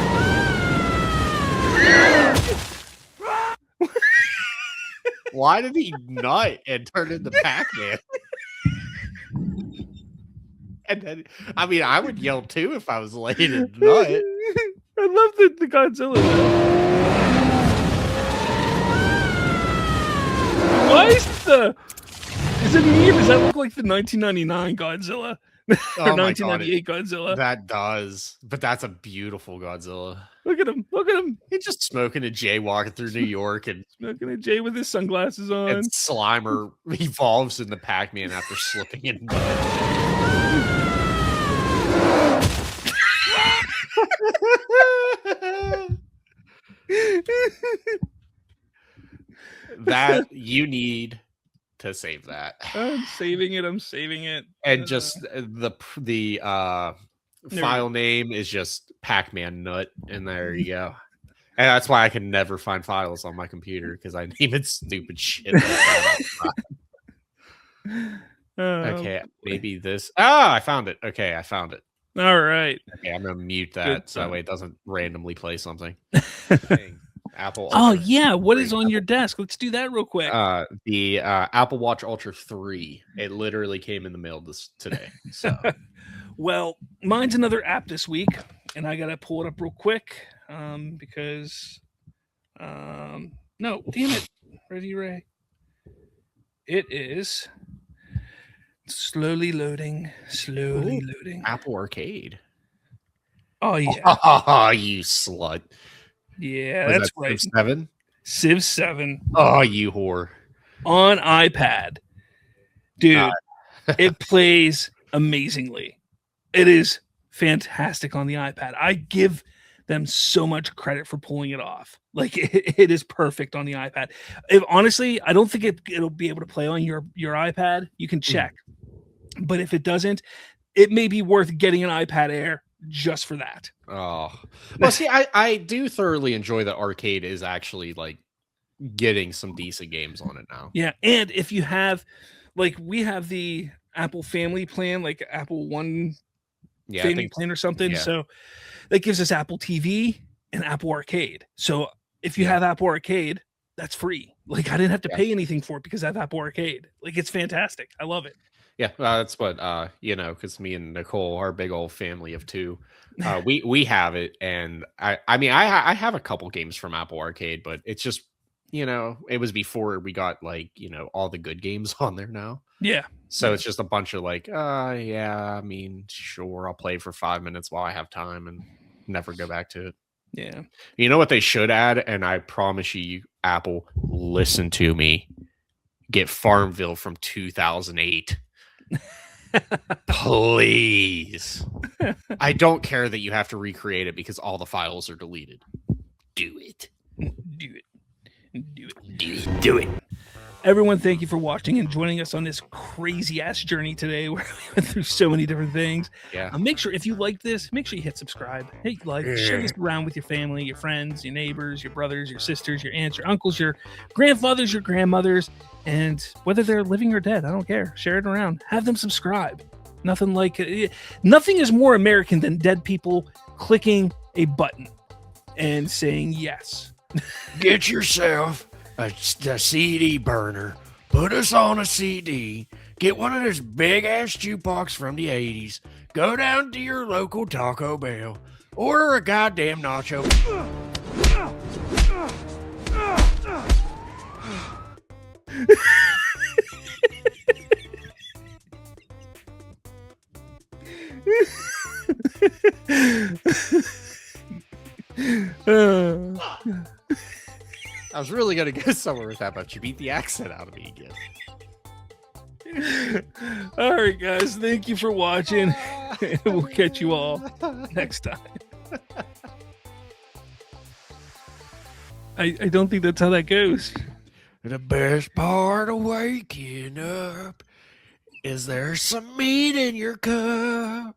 S4: Why did he nut and turn into Pac-Man? And then, I mean, I would yell too if I was laying in nut.
S1: I love the Godzilla. Why is it me or does that look like the 1999 Godzilla? Or 1998 Godzilla?
S4: That does, but that's a beautiful Godzilla.
S1: Look at him!
S4: He's just smoking a J walking through New York and
S1: smoking a J with his sunglasses on.
S4: And Slimer evolves into Pac-Man after slipping in mud. That you need to save that.
S1: I'm saving it.
S4: And just the file name is just Pac-Man Nut, and there you go. And that's why I can never find files on my computer because I name it stupid shit. Okay, maybe this. I found it. Okay, I found it.
S1: All right.
S4: Okay, I'm gonna mute that so that way it doesn't randomly play something. Apple.
S1: Oh yeah, what is on your desk? Let's do that real quick.
S4: The Apple Watch Ultra 3. It literally came in the mail today. So,
S1: well, mine's another app this week, and I gotta pull it up real quick because no, damn it, Ready Ray. It is slowly loading.
S4: Apple Arcade.
S1: Oh yeah.
S4: Oh, you slut.
S1: Yeah, that's right.
S4: Civ 7?
S1: Civ 7.
S4: Oh, you whore.
S1: On iPad. Dude, it plays amazingly. It is fantastic on the iPad. I give them so much credit for pulling it off. Like, it is perfect on the iPad. Honestly, I don't think it'll be able to play on your iPad. You can check. But if it doesn't, it may be worth getting an iPad Air just for that.
S4: Oh, well, see, I do thoroughly enjoy that Arcade is actually like getting some decent games on it now.
S1: Yeah, and if you have, like, we have the Apple Family Plan, like Apple One Family Plan or something. Yeah. So that gives us Apple TV and Apple Arcade. So if you have Apple Arcade, that's free. Like, I didn't have to pay anything for it because I have Apple Arcade. Like, it's fantastic. I love it.
S4: Yeah, that's what because me and Nicole, our big old family of two, we have it, and I mean I have a couple games from Apple Arcade, but it's just it was before we got like all the good games on there now.
S1: Yeah,
S4: so it's just a bunch of like I mean sure, I'll play for 5 minutes while I have time and never go back to it.
S1: Yeah,
S4: you know what they should add, and I promise you, Apple, listen to me, get Farmville from 2008. Please. I don't care that you have to recreate it because all the files are deleted. Do it.
S1: Everyone, thank you for watching and joining us on this crazy ass journey today where we went through so many different things.
S4: Yeah.
S1: Make sure, if you like this, make sure you hit subscribe, hit like, share this around with your family, your friends, your neighbors, your brothers, your sisters, your aunts, your uncles, your grandfathers, your grandmothers, and whether they're living or dead, I don't care. Share it around. Have them subscribe. Nothing is more American than dead people clicking a button and saying yes.
S2: Get yourself a CD burner. Put us on a CD. Get one of those big ass jukebox from the 80s. Go down to your local Taco Bell. Order a goddamn nacho.
S4: I was really gonna go somewhere with that, but you beat the accent out of me again.
S1: All right, guys. Thank you for watching. We'll catch you all next time. I don't think that's how that goes.
S2: The best part of waking up is there's some meat in your cup.